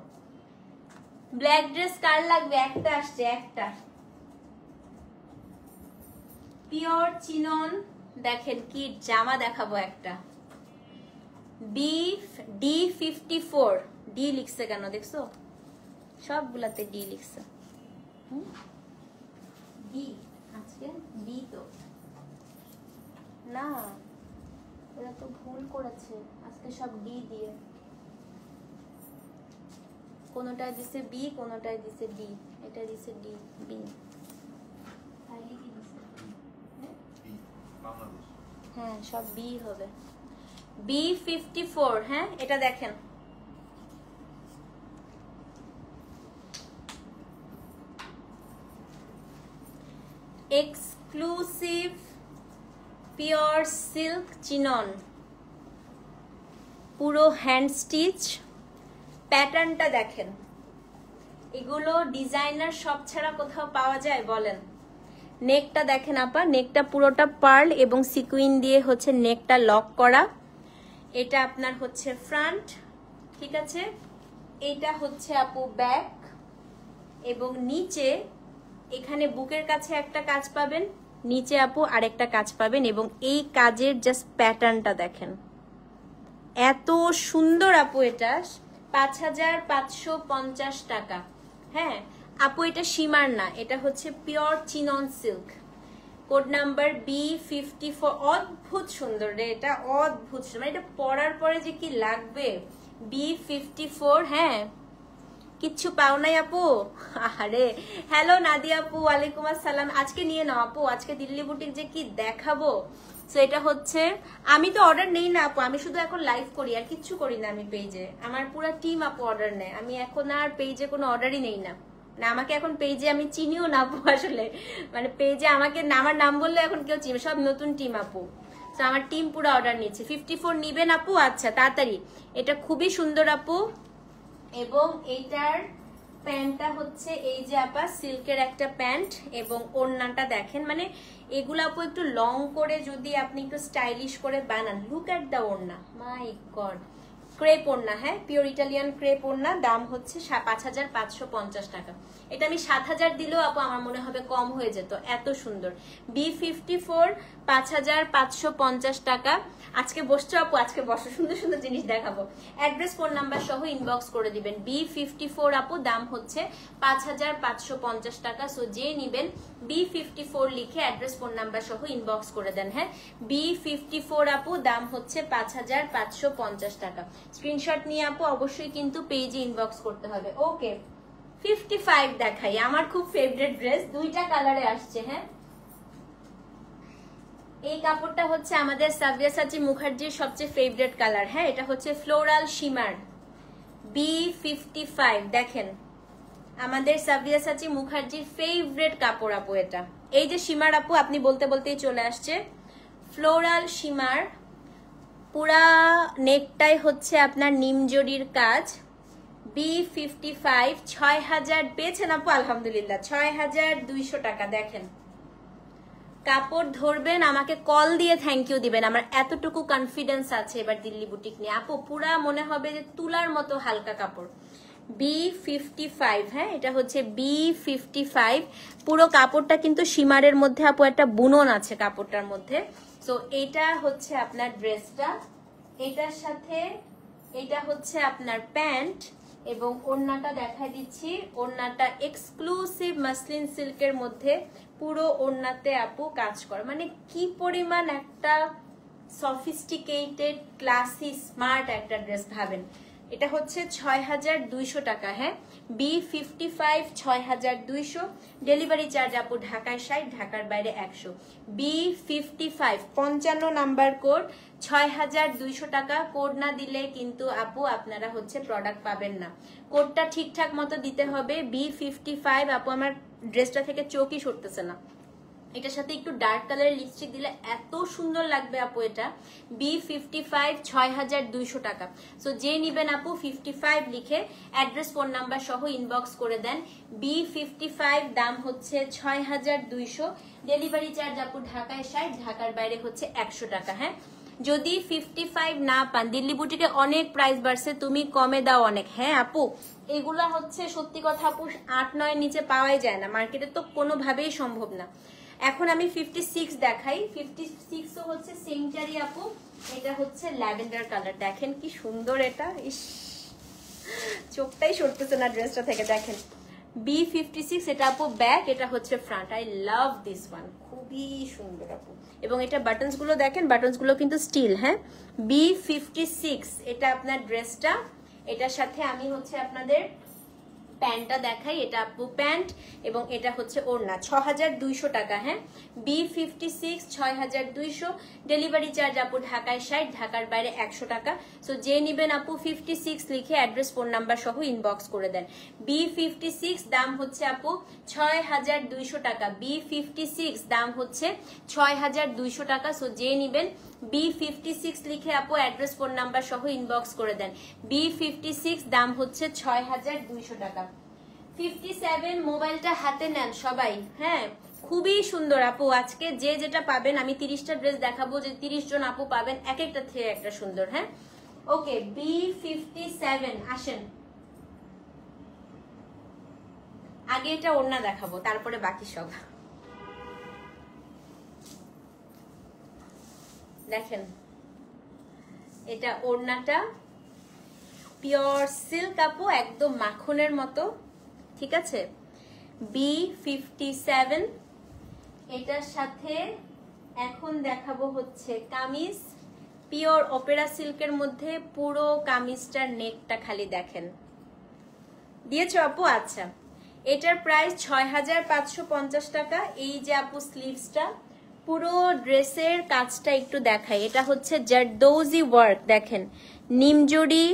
ব্ল্যাক ড্রেস কার লাগবে? একটা আসছে, একটা পিওর চিনন, দেখেন কি জামা দেখাবো, একটা D54, ডি লিখছে কেন দেখছো, সবগুলাতে ডি লিখছে, ডি আজকে ডি তো না, এরা তো ভুল করেছে আজকে, সব ডি দিয়ে, কোনটায় দিছে বি, কোনটায় দিছে ডি, এটা দিছে ডি, বি তাইলে কি দিছে, হ্যাঁ সব বি হবে, B54, হ্যাঁ এটা দেখেন এক্সক্লুসিভ পিওর সিল্ক চিনন, পুরো হ্যান্ড স্টিচ, প্যাটার্নটা দেখেন, এগুলো ডিজাইনার সব ছাড়া কোথাও পাওয়া যায় বলেন। নেকটা দেখেন আপা, নেকটা পুরোটা পার্ল এবং সিকুইন দিয়ে হচ্ছে নেকটা লক করা, এটা আপনার হচ্ছে ফ্রন্ট, ঠিক আছে, এটা হচ্ছে আপু ব্যাক, এবং নিচে এখানে বুকের কাছে একটা কাজ পাবেন, নিচে আপু আরেকটা কাজ পাবেন, এবং এই কাজের জাস্ট প্যাটার্নটা দেখেন, এত সুন্দর আপু, এটা 5,550 টাকা, হ্যাঁ আপু এটা সীমার না, এটা হচ্ছে pure chinon silk, code number B54, অদ্ভুত সুন্দর রে, এটা অদ্ভুত সুন্দর, মানে এটা পরার পরে যে কি লাগবে, B54, হ্যাঁ কিচ্ছু পাও নাই আপু, আরে হ্যালো নাদিয়া আপু, ওয়ালাইকুম আসসালাম, আজকে নিয়ে নাও আপু, আজকে দিল্লি বুটিক যে কি দেখাবো। সো এটা হচ্ছে, আমি তো অর্ডার নেই না আপু, আমি শুধু এখন লাইভ করি আর কিচ্ছু করি না, আমি পেজে আমার পুরো টিম আপু অর্ডার নেয়, আমি এখন আর পেজে কোনো অর্ডারই নেই না, না আমাকে এখন পেজে আমি চিনিও না আপু, আসলে মানে পেজে আমাকে আমার নাম বললে এখন কেউ চিনবে, সব নতুন টিম আপু, তো আমার টিম পুরো অর্ডার নিচ্ছে। 54 নিবেন আপু, আচ্ছা তাড়াতাড়ি, এটা খুবই সুন্দর আপু, এবং এইটার প্যান্টটা হচ্ছে এই যে আপা সিল্কের একটা প্যান্ট, এবং ওড়নাটা দেখেন, মানে এগুলো আপু একটু লং করে যদি আপনি একটু স্টাইলিশ করে বানান, লুক এট দা ওড়না, মাই গড, ক্রেপ ওড়না, হ্যাঁ পিওর ইটালিয়ান ক্রেপ ওড়না, দাম হচ্ছে 5,550 টাকা, এটা আমি 7,000 দিলেও আপু আমার মনে হবে কম হয়ে যেত, এত সুন্দর। B54 5,550 টাকা, আজকে বসছো আপু, আজকে বসো, সুন্দর সুন্দর জিনিস দেখাবো, অ্যাড্রেস ফোন নাম্বার সহ ইনবক্স করে দিবেন। B54 আপু দাম হচ্ছে 5,550 টাকা, সো যে নিবেন B54 লিখে অ্যাড্রেস ফোন নাম্বার সহ ইনবক্স করে দেন, হ্যাঁ B54 আপু দাম হচ্ছে 5,550 টাকা, স্ক্রিনশট নিয়ে আপু অবশ্যই কিন্তু পেজে ইনবক্স করতে হবে। ওকে 55 দেখাই, আমার খুব ফেভারিট ড্রেস, 2টা কালারে আসছে, হ্যাঁ এই কাপড়টা হচ্ছে আমাদের সাব্বিয়াসাচি মুখার্জির সবচেয়ে ফেভারিট কালার, হ্যাঁ এটা হচ্ছে ফ্লোরাল শিমার, B55 দেখেন, আমাদের সাব্বিয়াসাচি মুখার্জির ফেভারিট কাপড় আপু, এটা এই যে শিমার আপু আপনি বলতে বলতেই চলে আসছে, ফ্লোরাল শিমার, পুরা নেকটাই হচ্ছে আপনার নিমজরির কাজ, B55 6,000 পেয়েছেন আপু, আলহামদুলিল্লাহ 6,200 টাকা, দেখেন কাপড় ধরবেন আমাকে কল দিয়ে থ্যাংক ইউ দিবেন, আমার এতটুকু কনফিডেন্স আছে এবার দিল্লি বুটিক নিয়ে আপু, পুরা মনে হবে যে তুলার মতো হালকা কাপড়, B55, হ্যাঁ এটা হচ্ছে B55, পুরো কাপড়টা কিন্তু শিমারের মধ্যে আপু একটা বুনন আছে কাপড়টার মধ্যে, সো এটা হচ্ছে আপনার ড্রেসটা, এটার সাথে এটা হচ্ছে আপনার প্যান্ট এবং ওড়নাটা দেখাই দিচ্ছি। ওড়নাটা এক্সক্লুসিভ মাসলিন সিল্কের মধ্যে, পুরো ওড়নাতে আপু কাজ করে, মানে কি পরিমাণ একটা সফিস্টিকেটেড ক্লাসি স্মার্ট একটা ড্রেস ভাবেন। এটা হচ্ছে 6200 টাকা। হ্যাঁ, B55 6200, ডেলিভারি চার্জ আপু ঢাকায় 60, ঢাকার বাইরে 100। B55 55 নাম্বার কোড, 6200 টাকা। কোড না দিলে কিন্তু আপু আপনারা হচ্ছে প্রোডাক্ট পাবেন না, কোডটা ঠিকঠাক মতো দিতে হবে। B55 আপু আমার ড্রেসটা থেকে চোখই সরতেছে না, এটার সাথে একটু ডার্ক কালারের লিপস্টিক দিলে এত সুন্দর লাগবে আপু। এটা B55 6200 টাকা। সো যে নিবেন আপু 55 লিখে অ্যাড্রেস ফোন নাম্বার সহ ইনবক্স করে দেন। B55 দাম হচ্ছে 6200, ডেলিভারি চার্জ আপু ঢাকায় 60, ঢাকার বাইরে হচ্ছে 100 টাকা। হ্যাঁ, যদি 55 না পান, দিল্লি বুটিকে অনেক প্রাইস বাড়ছে, তুমি কমে দাও অনেক। হ্যাঁ আপু, এগুলা হচ্ছে সত্যি কথা আপু 8-9 নিচে পাওয়াই যায় না, মার্কেটে তো কোনোভাবেই সম্ভব না। এখন আমি 56 দেখাই। 56ও হচ্ছে সেন্টারি আপু, এটা হচ্ছে ল্যাভেন্ডার কালার, দেখেন কি সুন্দর এটা। ইস, চোখটাই সরতেছে না ড্রেসটা থেকে। দেখেন B56, এটা আপু ব্যাক, এটা হচ্ছে front. I love this one, খুবই সুন্দর আপু। এবং এটা বাটনস গুলো দেখেন, বাটনস গুলো কিন্তু স্টিল। হ্যাঁ, B56 এটা আপনার ড্রেসটা। এটার সাথে আমি হচ্ছে আপনাদের প্যান্টটা দেখাই, এটা আপু প্যান্ট এবং এটা হচ্ছে ওড়না। 6200 টাকা। হ্যাঁ, B56 6200, ডেলিভারি চার্জ আপু ঢাকায় 60, ঢাকার বাইরে 100 টাকা। সো যে নিবেন আপু 56 লিখে অ্যাড্রেস ফোন নাম্বার সহ ইনবক্স করে দেন। B56 দাম হচ্ছে আপু 6200 টাকা। B56 দাম হচ্ছে 6200 টাকা। সো যে নিবেন B56 লিখে আপু অ্যাড্রেস ফোন নাম্বার সহ ইনবক্স করে দেন। B56 দাম হচ্ছে 6200 টাকা। 57 মোবাইলটা হাতে নেন সবাই। হ্যাঁ, খুবই সুন্দর আপু। আজকে যে যেটা পাবেন, আমি 30টা ড্রেস দেখাবো, যে 30 জন আপু পাবেন, এক একটা থেকে একটা সুন্দর। হ্যাঁ, ওকে, B57 আসেন। আগে এটা ওড়না দেখাবো, তারপরে বাকি সব। দেখেন এটা ওড়নাটা পিওর সিল্ক আপু, একদম মাখনের মতো, ঠিক আছে। B57, এটার সাথে এখন দেখাবো হচ্ছে কামিজ, পিওর অপেরা সিল্কের মধ্যে। পুরো কামিজটার নেকটা খালি দেখেন, দিয়েছো আপু? আচ্ছা, এটার প্রাইস 6550 টাকা। এই যে আপু স্লিভসটা, পুরো ড্রেসের কাজটা একটু দেখাই। এটা হচ্ছে জারদৌজি ওয়ার্ক, দেখেন নিমজড়ি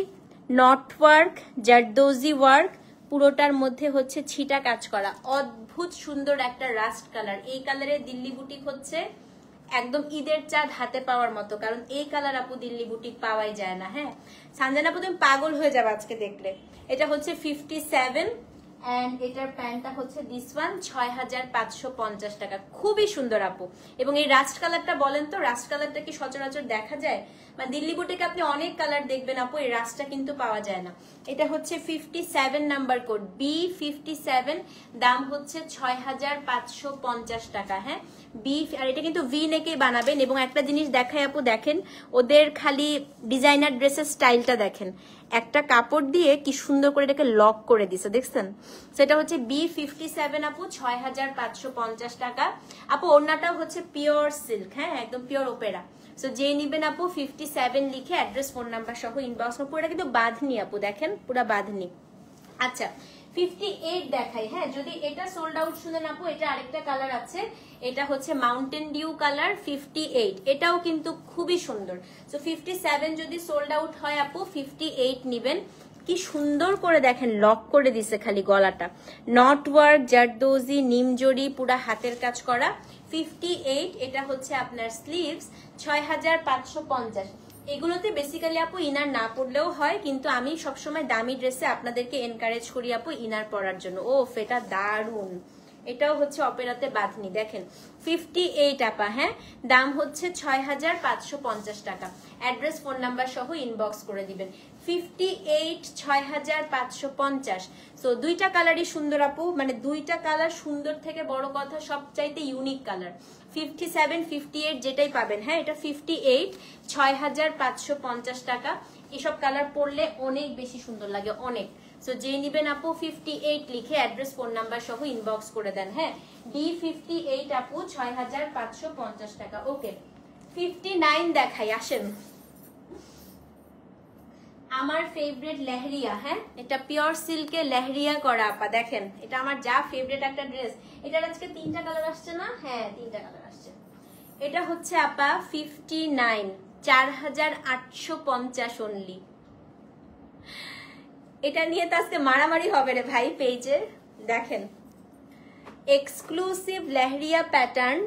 নট ওয়ার্ক, জারদৌজি ওয়ার্ক, পুরোটার মধ্যে হচ্ছে ছিটা কাজ করা, অদ্ভুত সুন্দর একটা রাস্ট কালার। এই কালারের দিল্লি বুটিক হচ্ছে একদম ঈদের চাঁদ হাতে পাওয়ার মতো, কারণ এই কালার আপু দিল্লি বুটিক পাওয়াই যায় না। হ্যাঁ, সানজানা আপু তুমি পাগল হয়ে যাবে আজকে দেখলে। এটা হচ্ছে 57 এন্ড এটার প্যান্টটা হচ্ছে দিস ওয়ান, 6550 টাকা। খুবই সুন্দর আপু। এবং এই রাস্ট কালারটা বলেন তো, রাস্ট কালারটা কি সচরাচর দেখা যায়? মানে দিল্লি বুটিকে আপনি অনেক কালার দেখবেন আপু, এই রাস্টটা কিন্তু পাওয়া যায় না। এটা হচ্ছে 57 নাম্বার কোড, B57, দাম হচ্ছে 6550 টাকা। হ্যাঁ, আর এটা কিন্তু ভি নেকেই বানাবেন। এবং একটা জিনিস দেখাই আপু, দেখেন ওদের খালি ডিজাইনার ড্রেসের স্টাইলটা দেখেন, একটা কাপড় দিয়ে কি সুন্দর করে এটাকে লক করে দিছে, দেখছেন? সেটা হচ্ছে B57 আপু, 6550 টাকা। আপু ওড়নাটাও হচ্ছে পিওর সিল্ক, হ্যাঁ একদম পিওর ওপেরা। সো যে নিবেন আপু 57 লিখে অ্যাড্রেস ফোন নাম্বার সহ ইনবক্স। পুরোটা কিন্তু বাঁধনি আপু, দেখেন পুরা বাঁধনি। আচ্ছা 58 দেখাই। হ্যাঁ, যদি এটা সোল্ড আউট শুনেন আপু, এটা আরেকটা কালার আছে, এটা হচ্ছে মাউন্টেন ডিউ কালার 58, এটাও কিন্তু খুবই সুন্দর। সো 57 যদি সোল্ড আউট হয় আপু 58 নিবেন। কি সুন্দর করে দেখেন লক করে দিছে খালি গলাটা, নট ওয়ার্ক, জারদৌজি, নিমজড়ি, পুরা হাতের কাজ করা। 58, এটা হচ্ছে আপনার স্লিভস, 6550। এগুলোতে বেসিক্যালি আপু ইনার না পড়লেও হয়, কিন্তু আমি সবসময় দামি ড্রেসে আপনাদেরকে এনকারেজ করি আপু ইনার পরার জন্য। ও এটা দারুন, এটাও হচ্ছে অপেরাতে বাঁধনি, দেখেন 58 আপা। হ্যাঁ, দাম হচ্ছে 6550 টাকা। অ্যাড্রেস ফোন নাম্বার সহ ইনবক্স করে দিবেন। 58 6550। সো দুইটা কালারই সুন্দর আপু, মানে দুইটা কালার সুন্দর থেকে বড় কথা সবচাইতে ইউনিক কালার। 57 58 যেটাই পাবেন, হ্যাঁ এটা 58 6550 টাকা। এসব কালার পরলে অনেক বেশি সুন্দর লাগে, অনেক। সো যে নিবেন আপু 58 লিখে অ্যাড্রেস ফোন নাম্বার সহ ইনবক্স করে দেন, হ্যাঁ। D58 আপু 6550 টাকা। ওকে 59 দেখাই, আসেন। আমার ফেভারিট লেহরিয়া, হ্যাঁ এটা পিওর সিল্কে লেহরিয়া করা আপা, দেখেন এটা আমার যা ফেভারিট একটা ড্রেস। এটার আজকে 3টা কালার আসছে না? হ্যাঁ 3টা কালার আসছে। এটা হচ্ছে আপা 59 4850 অনলি। এটা নিয়ে তো আজকে মারামারি হবে রে ভাই পেজে। দেখেন এক্সক্লুসিভ লেহরিয়া প্যাটার্ন,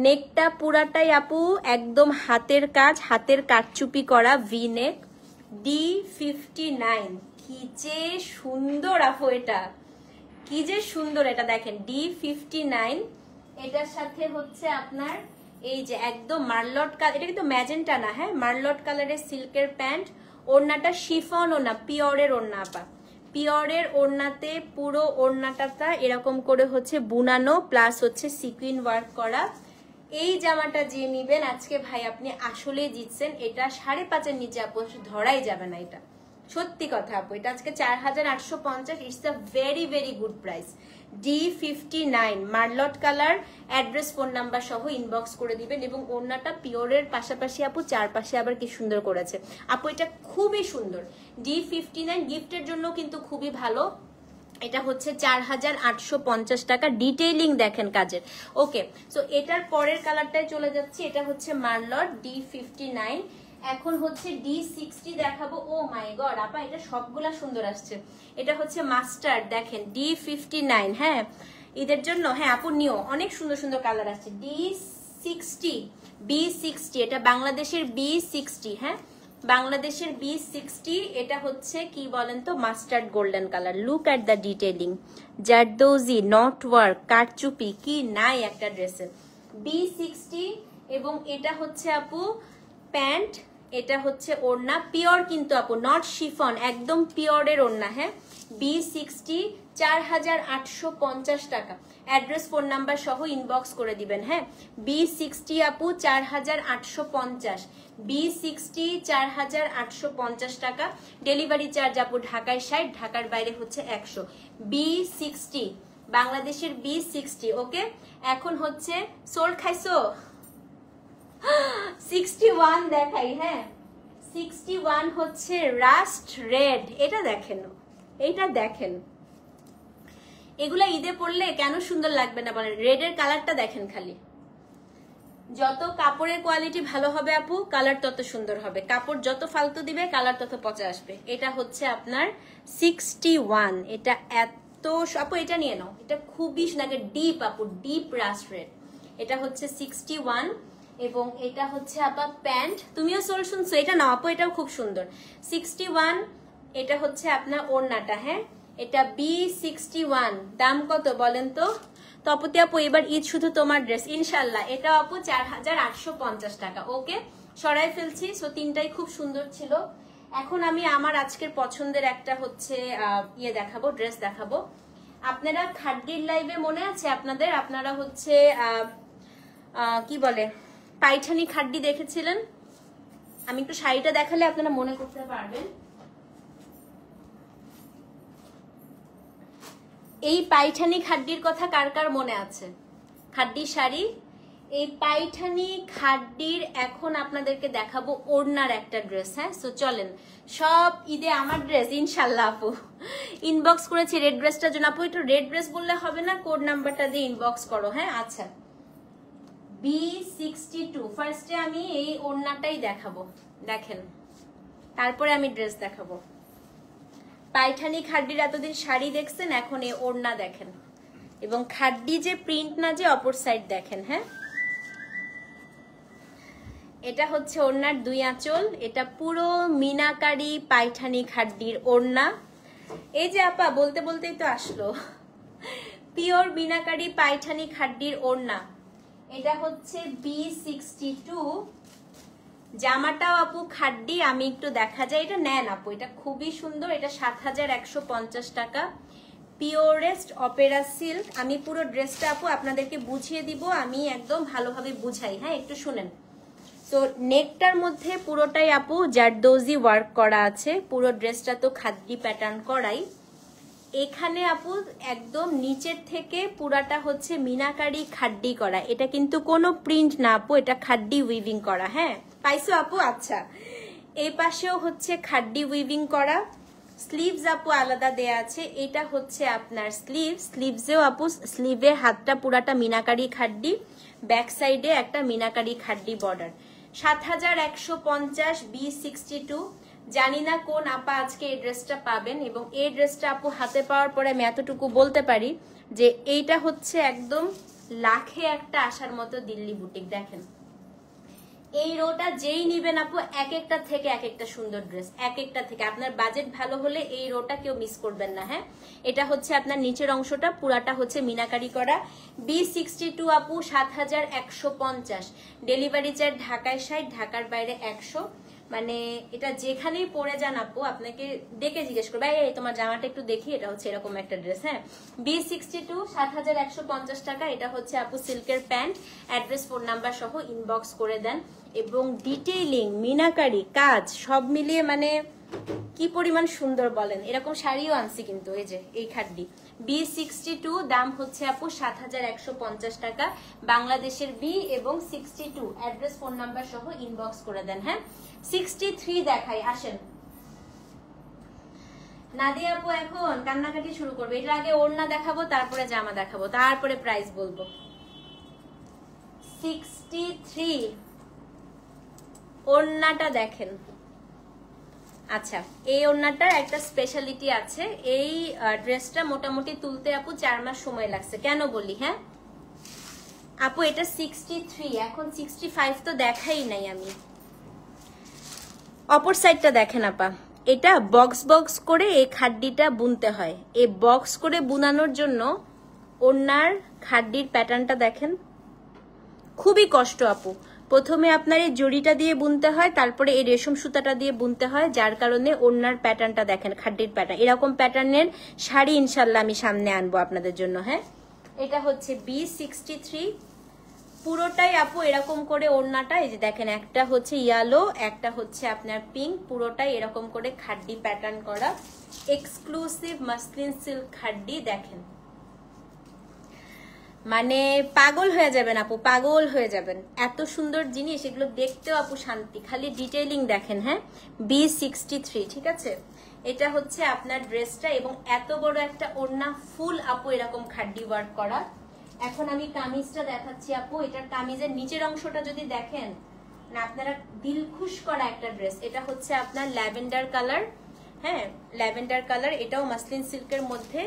নেকটা পুরাটাই আপু একদম হাতের কাজ, হাতের কাটচুপি করা ভি নেক। D59 কি যে সুন্দর আপু, এটা কি যে সুন্দর, এটা দেখেন D59। এটার সাথে হচ্ছে আপনার এই যে একদম মার্লট কালার, এটা কিন্তু ম্যাজেন্টা না, হ্যাঁ মার্লট কালারের সিল্কের প্যান্ট। ওড়নাটা শিফন ওড়না, পিওরের ওড়না আপা, পিওরের ওড়নাতে পুরো ওড়নাটা এরকম করে হচ্ছে বুনানো, প্লাস হচ্ছে সিকুইন ওয়ার্ক করা। এই জামাটা যে নিবেন আজকে ভাই আপনি আসলে জিতছেন। এটা 5.5-এর নিচে আপু ধরাই যাবে না, এটা সত্যি কথা আপু। এটা আজকে 4850, it's a very very good price. D59 merlot colour, address phone number সহ ইনবক্স করে দিবেন। এবং ওড়নাটা পিওরের পাশাপাশি আপু চারপাশে আবার কি সুন্দর করেছে আপু, এটা খুবই সুন্দর। D59 গিফটের জন্য কিন্তু খুবই ভালো। এটা হচ্ছে 4850 টাকা। ডিটেইলিং দেখেন কাজের। ওকে সো এটার পরের কালারটাই চলে যাচ্ছি। এটা হচ্ছে মার্লট D59। এখন হচ্ছে D60 দেখাবো। ও মাই গড আপা এটা সবগুলা সুন্দর আসছে। এটা হচ্ছে মাস্টার্ড, দেখেন D59, হ্যাঁ ঈদের জন্য, হ্যাঁ আপু নিও, অনেক সুন্দর সুন্দর কালার আসছে। D60 B60, এটা বাংলাদেশের B60, হ্যাঁ বাংলাদেশের B60। এটা হচ্ছে কি বলেন তো mustard golden colour. Look at the detailing, zardozi, knot work, karchupi, কি নাই একটা ড্রেসের। B60 এবং এটা হচ্ছে আপু প্যান্ট, এটা হচ্ছে ওড়না পিওর কিন্তু আপু, নট শিফন, একদম পিওরের ওড়না, হ্যাঁ B60 4850 টাকা। অ্যাড্রেস ফোন নাম্বার সহ ইনবক্স করে দিবেন, হ্যাঁ B60 আপু 4850, B60 4850 টাকা। ডেলিভারি চার্জ আপু ঢাকায় 60, ঢাকার বাইরে হচ্ছে 100। B60 বাংলাদেশের B60। ওকে এখন হচ্ছে সোল খাইছো 61 দেখাই, হ্যাঁ 61 হচ্ছে রাস্ট রেড। এটা দেখেন, এইটা দেখেন, এগুলা ঈদে পড়লে কেন সুন্দর লাগবে না বলেন। রেডের কালারটা দেখেন খালি, যত কাপড়ের কোয়ালিটি ভালো হবে আপু কালার তত সুন্দর হবে, কাপড় যত ফালতু দিবে কালার তত পচে আসবে। এটা হচ্ছে আপনার 61। এটা এত আপু, এটা নিয়ে নাও, এটা খুবই সুন্দর ডিপ আপু, ডিপ রাস্ট রেড। এটা হচ্ছে 61 এবং এটা হচ্ছে আপা প্যান্ট। তুমিও সোল শুনছো, এটা নাও আপু, এটাও খুব সুন্দর 61। এটা হচ্ছে আপনার ওড়নাটা, হ্যাঁ এটা B61। দাম কত বলেন তো তপতি আপু? এবার ঈদ শুধু তোমার ড্রেস ইনশাল্লাহ। এটা আপু 4850 টাকা। ওকে সরাই ফেলছি। সো তিনটাই খুব সুন্দর ছিল। এখন আমি আমার আজকের পছন্দের একটা হচ্ছে ইয়ে দেখাবো, ড্রেস দেখাবো। আপনারা খাড্ডির লাইভে মনে আছে আপনাদের, আপনারা হচ্ছে কি বলে পাইঠানি খাড্ডি দেখেছিলেন। আমি একটু শাড়িটা দেখালে আপনারা মনে করতে পারবেন। এই পাইঠানি খাড্ডির কথা কার কার মনে আছে? খাড্ডি শাড়ি, এই পাইঠানি খাড্ডির এখন আপনাদেরকে দেখাবো ওড়নার একটা ড্রেস, হ্যাঁ সো চলেন। সব ঈদে আমার ড্রেস ইনশাল্লাহ আপু ইনবক্স করেছি রেড ড্রেসটার জন্য। আপু একটু রেড ড্রেস বললে হবে না, কোড নাম্বারটা দিয়ে ইনবক্স করো, হ্যাঁ আচ্ছা B62। ফার্স্টে আমি এই ওড়নাটাই দেখাবো, দেখেন তারপরে আমি ড্রেস দেখাবো। পাইঠানি খাড্ডির এতদিন শাড়ি দেখছেন, এখন এই ওড়না দেখেন। এবং খাড্ডি যে প্রিন্ট না, যে অপর সাইড দেখেন, হ্যাঁ এটা হচ্ছে ওড়নার দুই আঁচল। এটা পুরো মিনাকারি পাইঠানি খাড্ডির ওড়না। এই যে আপা বলতে বলতেই তো আসলো, পিওর মিনাকারি পাইঠানি খাড্ডির ওড়না। এটা হচ্ছে B62 জামাটাও আপু খাড্ডি, আমি একটু দেখা যায়, এটা নেন আপু, এটা খুবই সুন্দর, এটা ৭,১৫০ টাকা, পিওরেস্ট অপেরা সিল্ক। আমি পুরো ড্রেসটা আপু আপনাদেরকে বুঝিয়ে দিব, আমি একদম ভালোভাবে বুঝাই, হ্যাঁ একটু শুনেন। তো নেকটার মধ্যে পুরোটাই আপু জারদৌজি ওয়ার্ক করা আছে, পুরো ড্রেসটা তো খাদ্দি প্যাটার্ন করাই। এখানে আপু একদম নিচের থেকে পুরাটা হচ্ছে মিনাকারি খাড্ডি করা, এটা কিন্তু কোনো প্রিন্ট না আপু, এটা খাড্ডি উইভিং করা। হ্যাঁ পাইছো আপু? আচ্ছা, এই পাশেও হচ্ছে খাড্ডি উইভিং করা, স্লিভস আপু আলাদা দেয়া আছে, এটা হচ্ছে আপনার স্লিভ, স্লিভসেও আপু স্লিভের হাতটা পুরাটা মিনাকারি খাড্ডি, ব্যাক সাইডে একটা মিনাকারি খাড্ডি বর্ডার। ৭,১৫০ B62। জানি না কোন আপা আজকে এই ড্রেসটা পাবেন, এবং এই ড্রেসটা আপু হাতে পাওয়ার পরে আমি এতটুকু বলতে পারি যে এইটা হচ্ছে একদম লাখে একটা আসার মতো দিল্লি বুটিক। দেখেন এই রোটা যেই নিবেন আপু এক একটা থেকে এক একটা সুন্দর ড্রেস, এক একটা থেকে। আপনার বাজেট ভালো হলে এই রোটা কেউ মিস করবেন না। হ্যাঁ এটা হচ্ছে আপনার নিচের অংশটা পুরাটা হচ্ছে মিনাকারি করা, B62 আপু ৭,১৫০। ডেলিভারি চার্জ ঢাকায় ৬০, ঢাকার বাইরে ১০০। মানে এটা যেখানেই পরে যান আপু আপনাকে ডেকে জিজ্ঞেস করবে এই তোমার জামাটা একটু দেখি, এটা হচ্ছে এরকম একটা ড্রেস। হ্যাঁ B62 ৭,১৫০ টাকা। এটা হচ্ছে আপু সিল্কের প্যান্ট, অ্যাড্রেস ফোন নাম্বার সহ ইনবক্স করে দেন। এবং ডিটেইলিং মিনাকারি কাজ সব মিলিয়ে মানে কি পরিমাণ সুন্দর বলেন। এরকম শাড়িও আনছি কিন্তু, এই যে এই খাড্ডি B62, দাম হচ্ছে আপু ৭,১৫০ টাকা। বাংলাদেশের B এবং 62, অ্যাড্রেস ফোন নাম্বার সহ ইনবক্স করে দেন। হ্যাঁ 63 দেখাই, আসেন। নাদিয়া আপু এখন কান্নাকাটি শুরু করবে, এটার আগে ওড়না দেখাবো, তারপরে জামা দেখাবো, তারপরে প্রাইস বলবো। 63 ওড়নাটা দেখেন। আচ্ছা এই ওড়নাটার একটা স্পেশালিটি আছে, এই ড্রেসটা মোটামুটি তুলতে আপু 4 মাস সময় লাগছে। কেন বলি? হ্যাঁ আপু এটা 63, এখন 65 তো দেখাই নাই আমি। অপর সাইডটা দেখেন আপা, এটা বক্স বক্স করে এই খাড্ডিটা বুনতে হয়। এই বক্স করে বুনানোর জন্য ওড়নার খাড্ডির প্যাটার্নটা দেখেন, খুবই কষ্ট আপু। প্রথমে আপনার এই জড়িটা দিয়ে বুনতে হয়, তারপরে এই রেশম সুতাটা দিয়ে বুনতে হয়, যার কারণে ওড়নার প্যাটার্নটা দেখেন, খাড্ডির প্যাটার্ন। এরকম প্যাটার্নের শাড়ি ইনশাল্লাহ আমি সামনে আনবো আপনাদের জন্য। হ্যাঁ এটা হচ্ছে B63, পুরোটাই আপু এরকম করে ওড়নাটা, এই যে দেখেন একটা হচ্ছে ইয়েলো, একটা হচ্ছে আপনার পিঙ্ক, পুরোটাই এরকম করে খাড্ডি প্যাটার্ন করা, এক্সক্লুসিভ মাসলিন সিল্ক খাড্ডি। দেখেন মানে পাগল হয়ে যাবেন আপু, পাগল হয়ে যাবেন, এত সুন্দর জিনিস, এগুলো দেখতেও আপু শান্তি, খালি ডিটেইলিং দেখেন। হ্যাঁ B63, ঠিক আছে। এটা হচ্ছে আপনার ড্রেসটা, এবং এত বড় একটা ওড়না ফুল আপু এরকম খাড্ডি ওয়ার্ক করা। এখন আমি কামিজটা দেখাচ্ছি আপু, এটার কামিজের নিচের অংশটা যদি দেখেন না আপনারা দিল খুশ করা একটা ড্রেস। এটা হচ্ছে আপনার ল্যাভেন্ডার কালার, হ্যাঁ ল্যাভেন্ডার কালার, এটাও মাসলিন সিল্কের মধ্যে।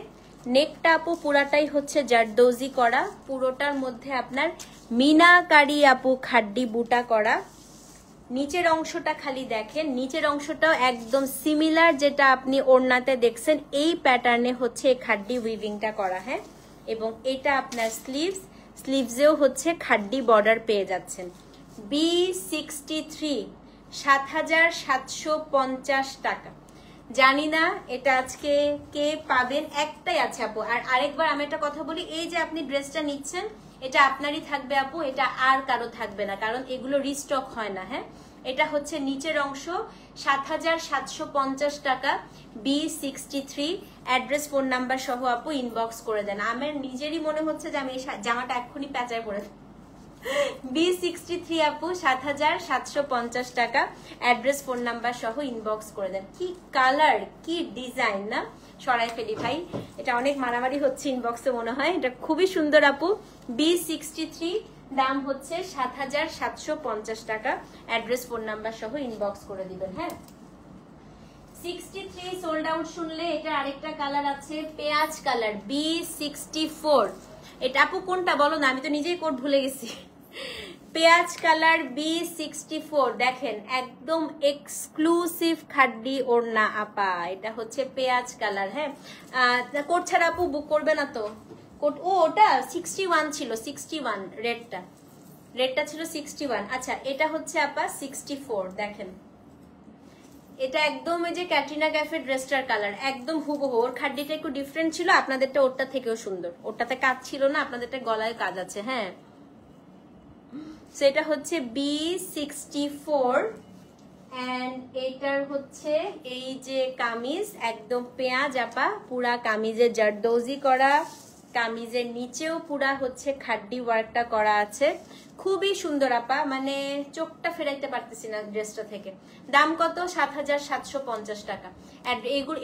নেকটা আপু পুরাটাই হচ্ছে জারদৌজি করা, পুরোটার মধ্যে আপনার মিনাকারি আপু খাড্ডি বুটা করা। নিচের অংশটা খালি দেখেন, নিচের অংশটাও একদম সিমিলার যেটা আপনি ওড়নাতে দেখছেন, এই প্যাটার্নে হচ্ছে খাড্ডি উইভিংটা করা। হ্যাঁ এবং এটা আপনার স্লিভস, স্লিভসেও হচ্ছে খাড্ডি বর্ডার পেয়ে যাচ্ছেন। B63 ৭,৭৫০ টাকা। জানি না এটা আজকে কে পাবেন, একটাই আছে আপু। আর আরেকবার আমি একটা কথা বলি, এই যে আপনি ড্রেসটা নিচ্ছেন এটা আপনারই থাকবে আপু, এটা আর কারো থাকবে না, কারণ এগুলো রিস্টক হয় না। হ্যাঁ এটা হচ্ছে নিচের অংশ, ৭,৭৫০ টাকা, B63, অ্যাড্রেস ফোন নাম্বার সহ আপু ইনবক্স করে দেন। আমার নিজেরই মনে হচ্ছে যে আমি এই জামাটা এক্ষুনি প্যাঁচায় পড়ে। B63 আপু ৭,৭৫০ টাকা, অ্যাড্রেস ফোন নাম্বার সহ ইনবক্স করে দেন। কি কালার, কি ডিজাইন না, সরাই ফেলি ভাই, এটা অনেক মারামারি হচ্ছে ইনবক্সে মনে হয়। এটা খুবই সুন্দর আপু, B63, দাম হচ্ছে ৭,৭৫০ টাকা, অ্যাড্রেস ফোন নাম্বার সহ ইনবক্স করে দিবেন। হ্যাঁ 63 সোল্ড আউট শুনলে এটা আরেকটা কালার আছে, পেঁয়াজ কালার, B64। এটা আপু কোনটা বলো না, আমি তো নিজেই কোড ভুলে গেছি। পেঁয়াজ কালার B64, দেখেন একদম এক্সক্লুসিভ খাড্ডি ওড়না আপা, এটা হচ্ছে পেঁয়াজ কালার। হ্যাঁ কোড ছাড়া আপু বুক করবে না তো কোড। ও ওটা 61 ছিল, 61 রেডটা, রেটটা ছিল 61। আচ্ছা এটা হচ্ছে আপা 64। দেখেন এটা একদম এই যে ক্যাটরিনা ক্যাফের ড্রেসটার কালার একদম হুবহু। ওর খাড্ডিটা একটু ডিফারেন্ট ছিল, আপনাদেরটা ওরটা থেকেও সুন্দর। ওরটাতে কাজ ছিল না, আপনাদেরটা গলায় কাজ আছে। হ্যাঁ সেটা হচ্ছে B64 এন্ড এটার হচ্ছে এই যে কামিজ একদম পেঁয়াজ আপা, পুরা কামিজে জারদৌজি করা, কামিজের নিচেও পুরা হচ্ছে খাড্ডি ওয়ার্কটা করা আছে, খুবই সুন্দর আপা, মানে চোখটা ফেরাইতে পারতেছি না ড্রেসটা থেকে। দাম কত? ৭৭৫০ টাকা।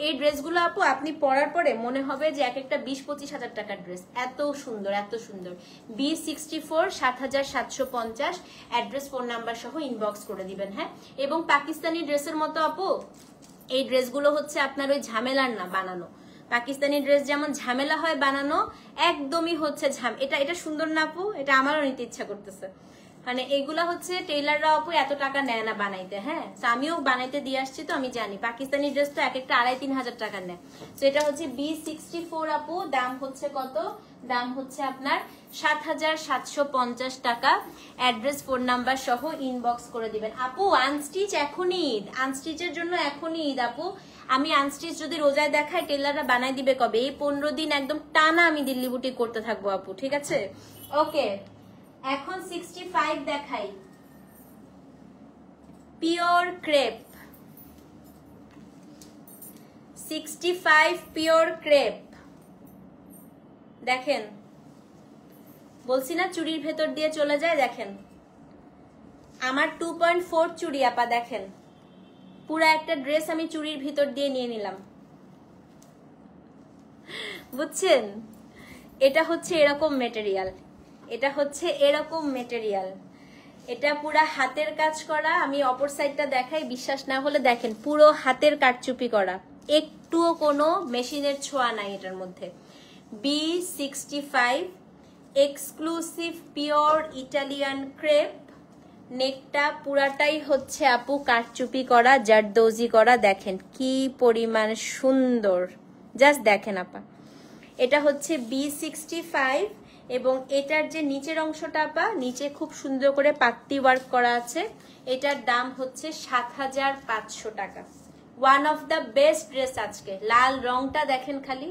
এই ড্রেসগুলো আপু আপনি পরার পরে মনে হবে যে এক একটা ২০-২৫ হাজার টাকার ড্রেস, এত সুন্দর এত সুন্দর। B64 ৭৭৫০, অ্যাড্রেস ফোন নাম্বার সহ ইনবক্স করে দিবেন। হ্যাঁ এবং পাকিস্তানি ড্রেসের মতো আপু এই ড্রেসগুলো হচ্ছে আপনার ওই ঝামেলার না বানানো। পাকিস্তানি ড্রেস যেমন ঝামেলা হয় বানানো, একদমই হচ্ছে এটা সুন্দর না আপু, এটা আমারও নিতে ইচ্ছা করতেছে। মানে এগুলা হচ্ছে টেইলাররা আপু এত টাকা নেয় না বানাইতে। হ্যাঁ আমিও বানাইতে দিয়ে আসছি তো আমি জানি পাকিস্তানি ড্রেস তো এক একটা ২,৫-৩ হাজার টাকা নেয়। তো এটা হচ্ছে B64 আপু, দাম হচ্ছে কত? দাম হচ্ছে আপনার ৭৭৫০ টাকা। অ্যাড্রেস ফোন নাম্বার সহ ইনবক্স করে দিবেন। আপু আনস্টিচ এখনই ঈদ, আনস্টিচের জন্য এখনই ঈদ আপু। আমি আনস্টিচ যদি রোজায় দেখাই টেলাররা বানাই দিবে কবে? এই 15 দিন একদম টানা আমি দিল্লি বুটিক করতে থাকবো আপু, ঠিক আছে? ওকে এখন 65 দেখাই, পিওর ক্রেপ। 65 পিওর ক্রেপ দেখেন, বলছি না চুড়ির ভেতর দিয়ে চলে যায়। দেখেন আমার 2.4 চুড়ি আপা, দেখেন পুরো একটা ড্রেস আমি চুড়ির ভিতর দিয়ে নিয়ে নিলাম, বুঝছেন? এটা হচ্ছে এরকম মেটেরিয়াল, এটা হচ্ছে এরকম মেটেরিয়াল, এটা পুরা হাতের কাজ করা। আমি অপর সাইডটা দেখাই, বিশ্বাস না হলে দেখেন পুরো হাতের কারচুপি করা, একটুও কোনো মেশিনের ছোঁয়া নাই এটার মধ্যে। B65 exclusive pure Italian crepe, নেকটা পুরাটাই হচ্ছে আপু কারচুপি করা, জারদৌজি করা। দেখেন কি পরিমাণ সুন্দর, জাস্ট দেখেন আপা। এটা হচ্ছে B65 এবং এটার যে নিচের অংশটা আপা, নিচে খুব সুন্দর করে পাত্তি ওয়ার্ক করা আছে। এটার দাম হচ্ছে ৭৫০০ টাকা। One of the best dress আজকে। লাল রংটা দেখেন খালি,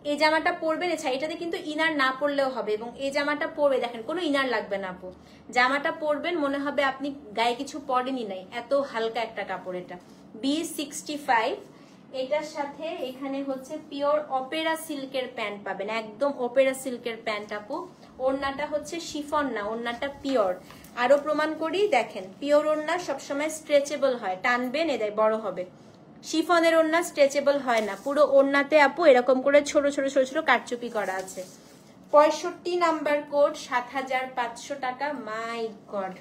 এই জামাটা পরবেন, এটাতে কিন্তু ইনার না পরলেও হবে। এবং এই জামাটা পরবে দেখেন কোনো ইনার লাগবে না আপু, জামাটা পরবেন মনে হবে আপনি গায়ে কিছু পরেনি নাই, এত হালকা একটা কাপড়। এটা B65, এটার সাথে এখানে হচ্ছে পিওর অপেরা সিল্কের প্যান্ট পাবেন, একদম অপেরা সিল্কের প্যান্ট আপু। ওড়নাটা হচ্ছে শিফন না, ওড়নাটা পিওর। আরো প্রমাণ করি, দেখেন পিওর ওড়না সবসময় স্ট্রেচেবল হয়, টানবেন এদের বড় হবে। শিফনের ওড়না স্ট্রেচেবল হয় না, পুরো ওড়নাতে আপু এরকম করে ছোট ছোট ছোট ছোট কারচুপি করা আছে। 65 নাম্বার কোড, ৭৫০০ টাকা। মাই গড।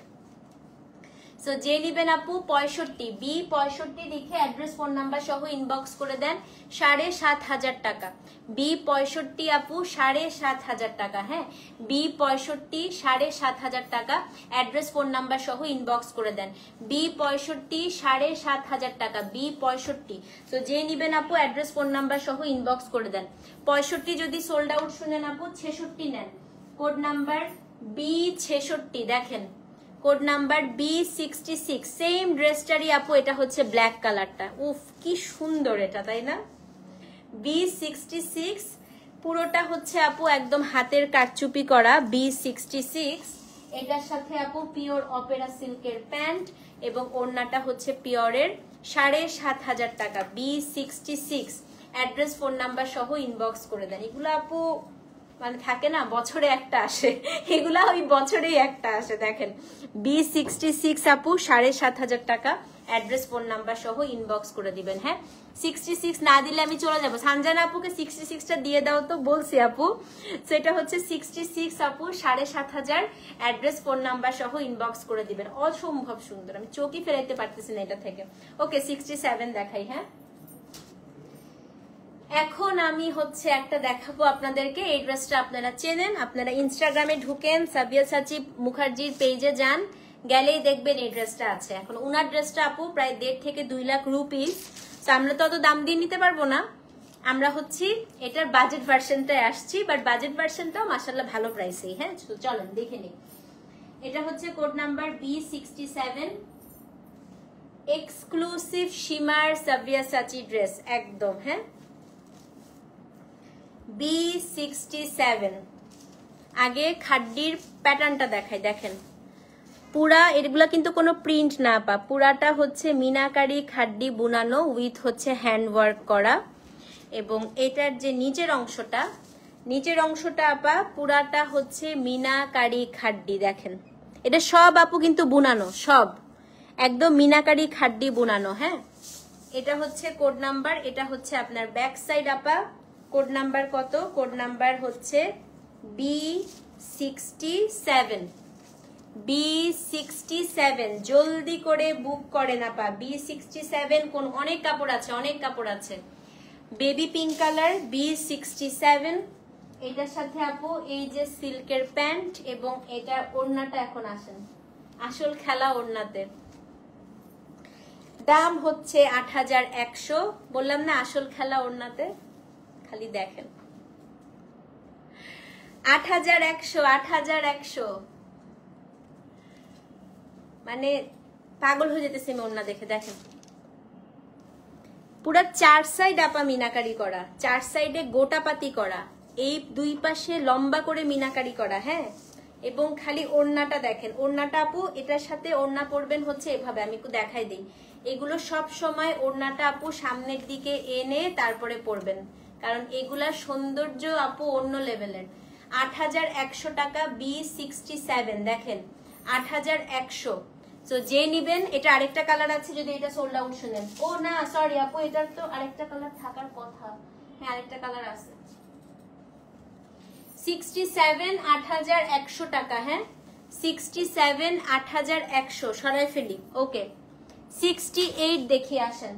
সো যে নিবেন আপু 65 B65 লিখে অ্যাড্রেস ফোন নাম্বার সহ ইনবক্স করে দেন, ৭৫০০০ টাকা। B65 আপু ৭৫০০০ টাকা। হ্যাঁ B65 ৭৫০০০ টাকা, অ্যাড্রেস ফোন নাম্বার সহ ইনবক্স করে দেন। B65 ৭৫০০০ টাকা, B65। তো যে নিবেন আপু অ্যাড্রেস ফোন নাম্বার সহ ইনবক্স করে দেন। 65 যদি সোল্ড আউট শুনেন আপু 66 নেন, কোড নাম্বার B66। দেখেন কোড নাম্বার B66, সেম ড্রেসটারই আপু, এটা হচ্ছে ব্ল্যাক কালারটা। উফ কি সুন্দর এটা, তাই না? B66 পুরোটা হচ্ছে আপু একদম হাতের কারচুপি করা। B66 এটার সাথে আপু পিওর অপেরা সিল্কের প্যান্ট এবং ওড়নাটা হচ্ছে পিওরের, ৭৫০০০ টাকা। B66, অ্যাড্রেস ফোন নাম্বার সহ ইনবক্স করে দেন। এগুলো আপু মানে থাকে না বছরে একটা আসে, এগুলা ওই বছরেই একটা আসে। দেখেন B66 আপু ৭৫০০০ টাকা, অ্যাড্রেস ফোন নাম্বার সহ ইনবক্স করে দিবেন। হ্যাঁ 66 না দিলে আমি চলে যাবো। সানজানা আপুকে 66টা দিয়ে দাও তো, বলছি আপু। সেটা হচ্ছে 66 আপু ৭৫০০০, অ্যাড্রেস ফোন নাম্বার সহ ইনবক্স করে দিবেন। অসম্ভব সুন্দর, আমি চোখই ফেরাইতে পারতেছি না এটা থেকে। ওকে 67 দেখাই। হ্যাঁ এখন আমি হচ্ছে একটা দেখাবো আপনাদেরকে, এই ড্রেসটা আপনারা চেনেন, আপনারা ইনস্টাগ্রামে ঢুকেন, সাবিয়া সাচি মুখার্জির পেজে যান, গেলেই দেখবেন এই ড্রেসটা আছে। এখন উনার ড্রেসটা আপু প্রায় ১.৫ থেকে ২ লাখ রুপিস। তো আমরা তো অত দাম দিয়ে নিতে পারবো না, আমরা হচ্ছি এটার বাজেট ভার্সনটায় আসছি, বাট বাজেট ভার্সনটাও মাশাআল্লাহ ভালো প্রাইসেই। হ্যাঁ চলেন দেখে নিই। এটা হচ্ছে code number B67, exclusive shimmer Sabyasachi dress একদম। হ্যাঁ, B67। আগে খাড্ডির প্যাটার্নটা দেখাই, দেখেন পুরা এগুলা কিন্তু কোনো প্রিন্ট না পা, পুরাটা হচ্ছে মিনাকারি খাড্ডি বুনানো উইথ হচ্ছে হ্যান্ড ওয়ার্ক করা। এবং এটার যে নিচের অংশটা আপা পুরাটা হচ্ছে মিনাকারি খাড্ডি, দেখেন এটা সব আপু কিন্তু বুনানো, সব একদম মিনাকারি খাড্ডি বুনানো। হ্যাঁ, এটা হচ্ছে কোড নাম্বার, এটা হচ্ছে আপনার ব্যাক সাইড আপা। কোড নাম্বার কত? কোড নাম্বার হচ্ছে B67। B67 জলদি করে বুক করে না পা। B67 কোন অনেক কাপড় আছে, বেবি পিঙ্ক কালার B67। এটার সাথে আপু এই যে সিল্কের প্যান্ট এবং এটার ওড়নাটা। এখন আসেন আসল খেলা ওড়নাতে। দাম হচ্ছে 8100। বললাম না আসল খেলা ওড়নাতে, খালি দেখেন 8100 মানে পাগল হয়ে যেতেছে ওড়না দেখে। দেখেন পুরা 4 সাইড আপা মিনাকারি করা, 4 সাইডে গোটাপাতি করা, এই দুই পাশে লম্বা করে মিনাকারি করা। হ্যাঁ, এবং খালি ওড়নাটা দেখেন, ওড়নাটা আপু এটার সাথে ওড়না পরবেন হচ্ছে এভাবে, আমি একটু দেখাই দিই। এগুলো সব সময় ওড়নাটা আপু সামনের দিকে এনে তারপরে পরবেন, কারণ এগুলা সৌন্দর্য আপু অন্য লেভেলের। 8100 টাকা B67, দেখেন 8100। তো যে নিবেন, এটা আরেকটা কালার আছে, যদি এটা সোল্ড আউট শুনেন। ও না সরি আপু, এটার তো আরেকটা কালার থাকার কথা। হ্যাঁ, আরেকটা কালার আছে। 67 8100 টাকা। হ্যাঁ, 67 8100 সরাই ফেলি। ওকে, 68 দেখি আসেন।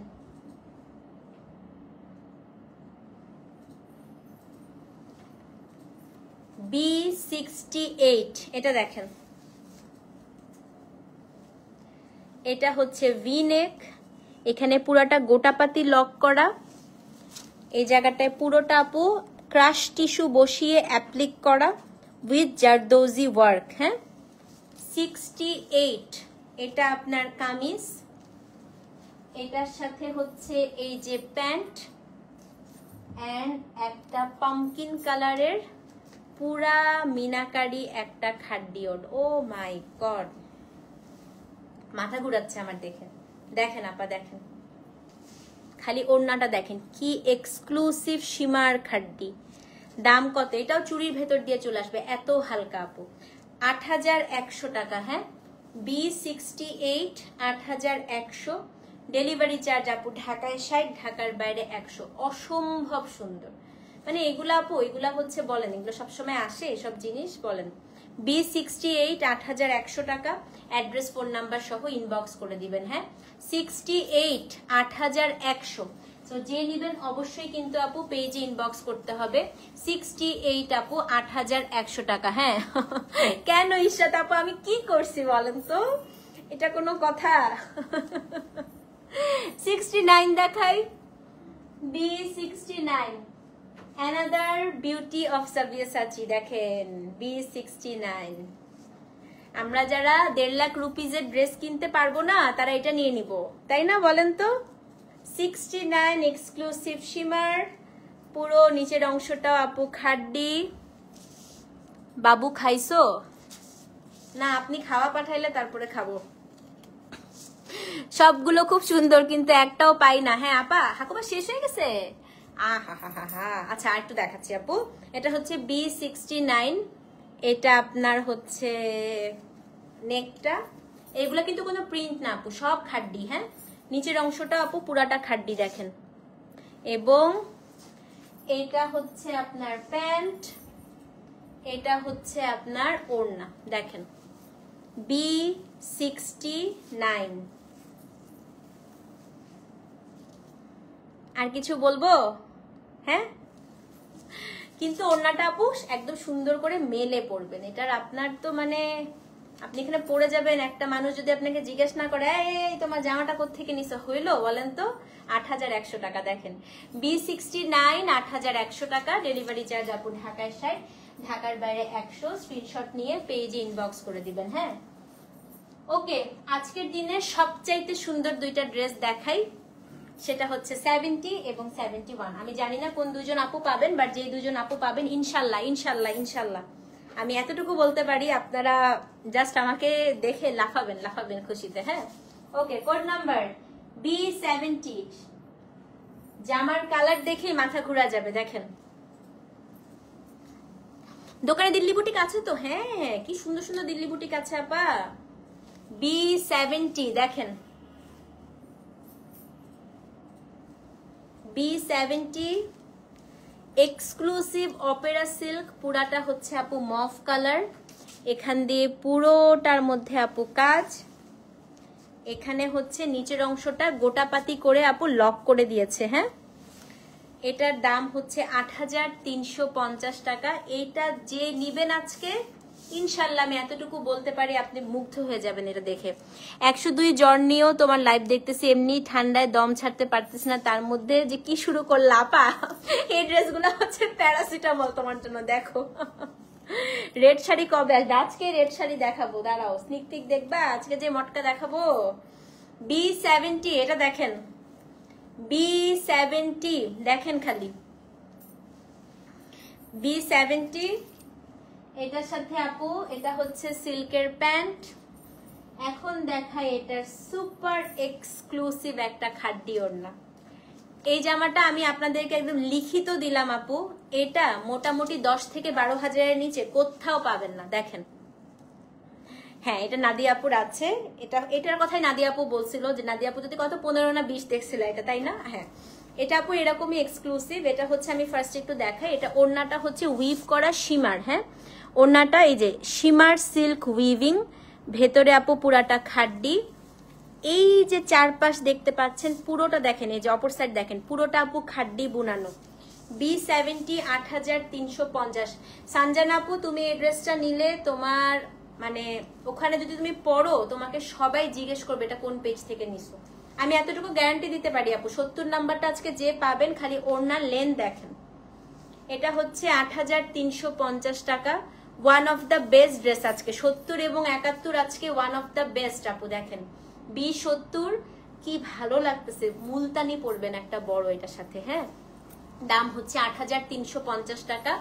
B68 এটা দেখেন, এটা হচ্ছে ভি নেক, এখানে পুরাটা গোটাপাতি লক করা, এই জায়গাটায় পুরোটা আপু ক্রাশ টিস্যু বসিয়ে অ্যাপ্লিক করা উইথ জারদৌজি ওয়ার্ক। হ্যাঁ, 68 এটা আপনার কামিজ, এটার সাথে হচ্ছে এই যে প্যান্ট এন্ড একটা পামকিন কালারের পুরা মিনাকারি একটা খাড্ডিওর। ও মাই গড, মাথা ঘুরাচ্ছে আমার দেখে। দেখেন আপা, দেখেন খালি ওড়নাটা দেখেন, কি এক্সক্লুসিভ শিমার খাড্ডি। দাম কত? এটাও চুরির ভেতর দিয়ে চলে আসবে, এত হালকা আপু। 8100 টাকা। হ্যাঁ, B68 8100। ডেলিভারি চার্জ আপু ঢাকায় 60, ঢাকার বাইরে 100। অসম্ভব সুন্দর, মানে এগুলা আপু, এগুলা হচ্ছে বলেন, এগুলো সবসময় আসে এসব জিনিস, বলেন। B68 8100 টাকা। অ্যাড্রেস ফোন নাম্বার সহ ইনবক্স করে দিবেন। হ্যাঁ, 68 8100। তো যে নিবেন অবশ্যই কিন্তু আপু পেজে ইনবক্স করতে হবে। 68 আপু 8100 টাকা। হ্যাঁ, কেন ইশরাত আপু আমি কি করছি বলেন তো, এটা কোনো কথা? 69 দেখাই, B69 another beauty of Sabyasachi। দেখেন B69। আমরা যারা 1.5 লাখ রুপিজের ড্রেস কিনতে পারবো না তারা এটা নিয়ে নিব, তাই না বলেন তো? 69 এক্সক্লুসিভ শিমার, পুরো নিচের অংশটা আপু খাড্ডি। বাবু খাইছো না? আপনি খাওয়া পাঠাইলে তারপরে খাবো। সবগুলো খুব সুন্দর কিন্তু একটাও পাই না। হ্যাঁ আপা, হাকুবা শেষ হয়ে গেছে। আচ্ছা আর একটু দেখাচ্ছি আপু। এটা হচ্ছে B69, এটা আপনার হচ্ছে নেকটা। এগুলো কিন্তু কোনো প্রিন্ট না আপু, সব খাড্ডি। হ্যাঁ, নিচের অংশটা আপু পুরাটা খাড্ডি দেখেন। এবং এটা হচ্ছে আপনার প্যান্ট, এটা হচ্ছে আপনার ওড়না। দেখেন B69। আর কিছু বলবো? হ্যাঁ, কিন্তু ওড়নাটা আপু একদম সুন্দর করে মেলে পড়বেন। এটার আপনার তো মানে আপনি এখানে পড়ে যাবেন, একটা মানুষ যদি আপনাকে জিজ্ঞেস না করে এই তোমার জামাটা কোত্থেকে নিছো হইলো, বলেন তো 8100 টাকা। দেখেন B69 8100 টাকা, ডেলিভারি চার্জ আপু ঢাকার 60, ঢাকার বাইরে 100। স্ক্রিনশট নিয়ে পেজে ইনবক্স করে দিবেন। হ্যাঁ ওকে, আজকের দিনে সবচাইতে সুন্দর দুইটা ড্রেস দেখাই, সেটা হচ্ছে 70 এবং 71। আমি জানি না কোন দুজন আপু পাবেন, বাট যে দুজন আপু পাবেন ইনশাল্লাহ ইনশাল্লাহ ইনশাল্লাহ আমি এতটুকু বলতে পারি, আপনারা জাস্ট আমাকে দেখে লাফাবেন লাফাবেন খুশিতে। হ্যাঁ ওকে, কোড নাম্বার B70। জামার কালার দেখে মাথা ঘুরা যাবে। দেখেন দোকানে দিল্লি বুটিক আছে তো? হ্যাঁ কি সুন্দর সুন্দর দিল্লি বুটিক আছে আপা। B70 দেখেন, B70 এক্সক্লুসিভ অপেরা সিল্ক, পুরাটা হচ্ছে আপু মফ কালার, এখান দিয়ে পুরোটার মধ্যে আপু কাজ, এখানে হচ্ছে নিচের অংশটা গোটাপাতি করে আপু লক করে দিয়েছে। হ্যাঁ এটার দাম হচ্ছে 8350 টাকা। এইটা যে নিবেন আজকে ইনশাল্লাহ আমি এতটুকু বলতে পারি আপনি মুগ্ধ হয়ে যাবেন এটা দেখে। 102 জ্বর নিয়েও তোমার লাইভ দেখতেছি, এমনি ঠান্ডায় দম ছাড়তে পারতেছি না, তার মধ্যে যে কি শুরু করলা আপা। এই ড্রেসগুলো হচ্ছে প্যারাসিটামল তোমার জন্য। দেখো রেড শাড়ি কবে আসবে? আজকে রেড শাড়ি দেখাবো, দাঁড়াও স্নিক পিক দেখবা, আজকে যে মটকা দেখাবো। B70 এটা দেখেন, B70 দেখেন খালি, B70 এটার সাথে আপু এটা হচ্ছে সিল্কের প্যান্ট। এখন দেখাই এটার সুপার এক্সক্লুসিভ একটা খাড্ডি ওড়না। এই জামাটা আমি আপনাদেরকে একদম লিখিত দিলাম আপু, এটা মোটামুটি 10 থেকে 12 হাজারের নিচে কোথাও পাবেন না। দেখেন হ্যাঁ এটা নাদিয়া আপুর আছে, এটার কথাই নাদিয়া আপু বলছিল যে নাদিয়া আপু যদি কত 15 না 20 দেখছিল এটা, তাই না? হ্যাঁ এটা আপু এরকমই এক্সক্লুসিভ। এটা হচ্ছে আমি ফার্স্ট একটু দেখাই, এটা ওড়নাটা হচ্ছে উইভ করা শিমার। হ্যাঁ ওড়নাটা এই যে শিমার সিল্ক উইভিং, ভেতরে আপু পুরাটা খাড্ডি, এই যে চারপাশ দেখতে পাচ্ছেন পুরোটা দেখেন, এই যে অপর সাইড দেখেন পুরোটা আপু খাড্ডি বুনানো। B70 8350। সানজানা আপু তুমি এই ড্রেসটা নিলে তোমার মানে ওখানে যদি তুমি পড়ো তোমাকে সবাই জিজ্ঞেস করবে এটা কোন পেজ থেকে নিছো। আমি এতটুকু গ্যারান্টি দিতে পারি আপু। 70 নাম্বারটা আজকে যে পাবেন খালি ওড়নার লেন দেখেন, এটা হচ্ছে 8350 টাকা। One of the best dress আজকে। 70 এবং 71 আজকে ওয়ান অফ দ্য বেস্ট আপু। দেখেন B70 কি ভালো লাগতেছে, মুলতানি পরবেন একটা বড় এটার সাথে। হ্যাঁ দাম হচ্ছে 8350 টাকা।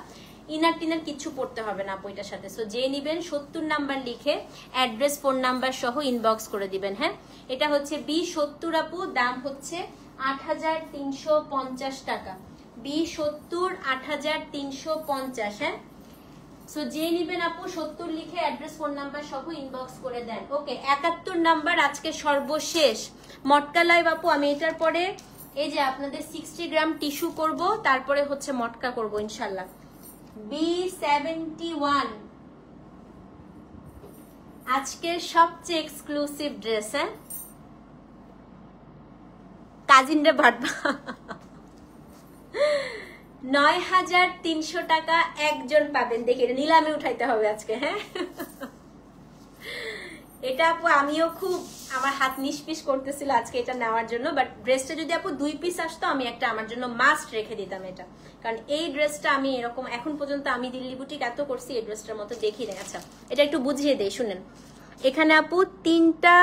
ইনার টিনার কিছু পড়তে হবে না আপু এটার সাথে। সো যে নিবেন 70 নাম্বার লিখে অ্যাড্রেস ফোন নাম্বার সহ ইনবক্স করে দিবেন। হ্যাঁ এটা হচ্ছে B70 আপু, দাম হচ্ছে 8350 টাকা। B70 8350। হ্যাঁ সো যে নিবেন আপু 70 লিখে অ্যাড্রেস ফোন নাম্বার সহ ইনবক্স করে দেন। ওকে 71 নাম্বার আজকে সর্বশেষ মটকা লাইভ আপু। আমি এটার পরে এই যে আপনাদের 60 গ্রাম টিস্যু করব, তারপরে হচ্ছে মটকা করব ইনশাল্লাহ। B71 আজকের সবচেয়ে এক্সক্লুসিভ ড্রেস। হ্যাঁ কাজিনরে ভাটবা 9300 টাকা একজন পাবেন। দেখি এটা নিলামে উঠাইতে হবে আজকে। হ্যাঁ এটা আপু আমিও খুব আমার হাত নিষ্পিস করতেছিল আজকে এটা নেওয়ার জন্য, বাট ড্রেসটা যদি আপু 2 পিস আসতো আমি একটা আমার জন্য মাস্ট রেখে দিতাম এটা, কারণ এই ড্রেসটা আমি এরকম এখন পর্যন্ত আমি দিল্লি বুটিক এত করছি এই ড্রেসটার মতো দেখি না। আচ্ছা এটা একটু বুঝিয়ে দেই শুনেন। এখানে আপু 3টা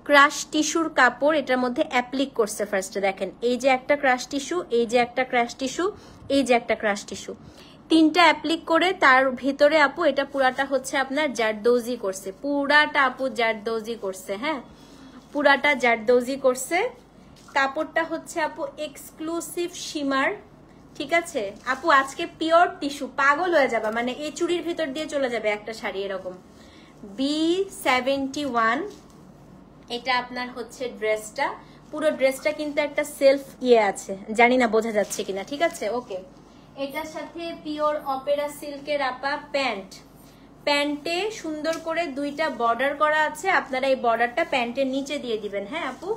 ক্রাশ টিস্যুর কাপড় এটার মধ্যে অ্যাপ্লিক করছে। ফার্স্টে দেখেন এই যে একটা ক্রাশ টিস্যু, এই যে একটা ক্রাশ টিস্যু, এই যে একটা ক্রাশ টিস্যু, 3টা অ্যাপ্লিক করে তার ভিতরে আপু এটা পুরাটা হচ্ছে আপনার জারদৌজি করছে, পুরাটা আপু জারদৌজি করছে। হ্যাঁ পুরাটা জারদৌজি করছে। কাপড়টা হচ্ছে আপু এক্সক্লুসিভ শিমার। ঠিক আছে আপু আজকে পিওর টিস্যু, পাগল হয়ে যাবে, মানে এই চুড়ির ভিতর দিয়ে চলে যাবে একটা শাড়ি এরকম। B71 এটা আপনার হচ্ছে ড্রেসটা, পুরো ড্রেসটা কিন্তু একটা সেলফ আছে, জানি না বোঝা যাচ্ছে কিনা। ঠিক আছে ওকে এটার সাথে পিওর অপেরা সিল্কের আপা প্যান্ট, প্যান্টে সুন্দর করে 2টা বর্ডার করা আছে, আপনারা এই বর্ডারটা প্যান্টের নিচে দিয়ে দিবেন। হ্যাঁ আপু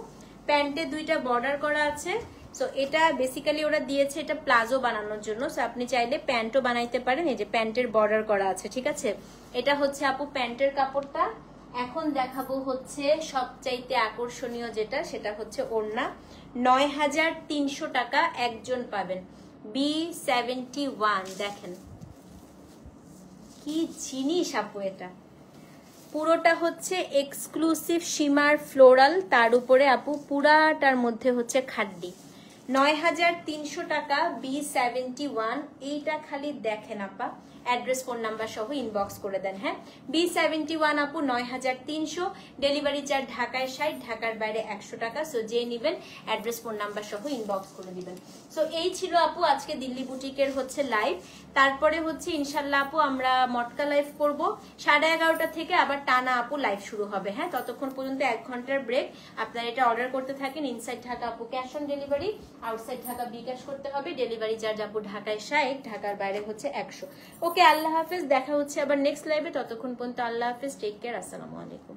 প্যান্টে 2টা বর্ডার করা আছে। সো এটা বেসিক্যালি ওরা দিয়েছে এটা প্লাজো বানানোর জন্য, সো আপনি চাইলে প্যান্টও বানাইতে পারেন। এই যে প্যান্টের বর্ডার করা আছে। ঠিক আছে এটা হচ্ছে আপু প্যান্টের কাপড়টা, এখন দেখাবো হচ্ছে সবচাইতে আকর্ষণীয় যেটা, সেটা হচ্ছে ওড়না। ৯,৩০০ টাকা একজন পাবেন। B71 দেখেন কি জিনিস আপু, এটা পুরোটা হচ্ছে এক্সক্লুসিভ শিমার ফ্লোরাল, তার উপরে আপু পুরাটার মধ্যে হচ্ছে খাড্ডি। ৯,৩০০ টাকা B71, এইটা খালি দেখেন আপা, অ্যাড্রেস ফোন নাম্বার সহ ইনবক্স করে দেন। হ্যাঁ, B71 আপু ৯,৩০০, ডেলিভারি চার্জ ঢাকায় ৬০, ঢাকার বাইরে ১০০ টাকা। সো যে নেবেন অ্যাড্রেস ফোন নাম্বার সহ ইনবক্স করে দিবেন। সো এই ছিল আপু আজকে দিল্লি বুটিকের হচ্ছে লাইভ। তারপরে হচ্ছে ইনশাল্লাহ আপু আমরা মটকা লাইভ করবো 11:30 থেকে, আবার টানা আপু লাইভ শুরু হবে। হ্যাঁ, ততক্ষণ পর্যন্ত 1 ঘন্টার ব্রেক। আপনারা এটা অর্ডার করতে থাকেন। ইনসাইড ঢাকা আপু cash on delivery, outside Dhaka bKash করতে হবে। ডেলিভারি চার্জ আপু ঢাকায় ৬০, ঢাকার বাইরে হচ্ছে ১০০। ওকে, আল্লাহ হাফেজ, দেখা হচ্ছে আবার নেক্সট লাইভে। ততক্ষণ পর্যন্ত আল্লাহ হাফেজ, টেক কেয়ার, আসসালামু আলাইকুম।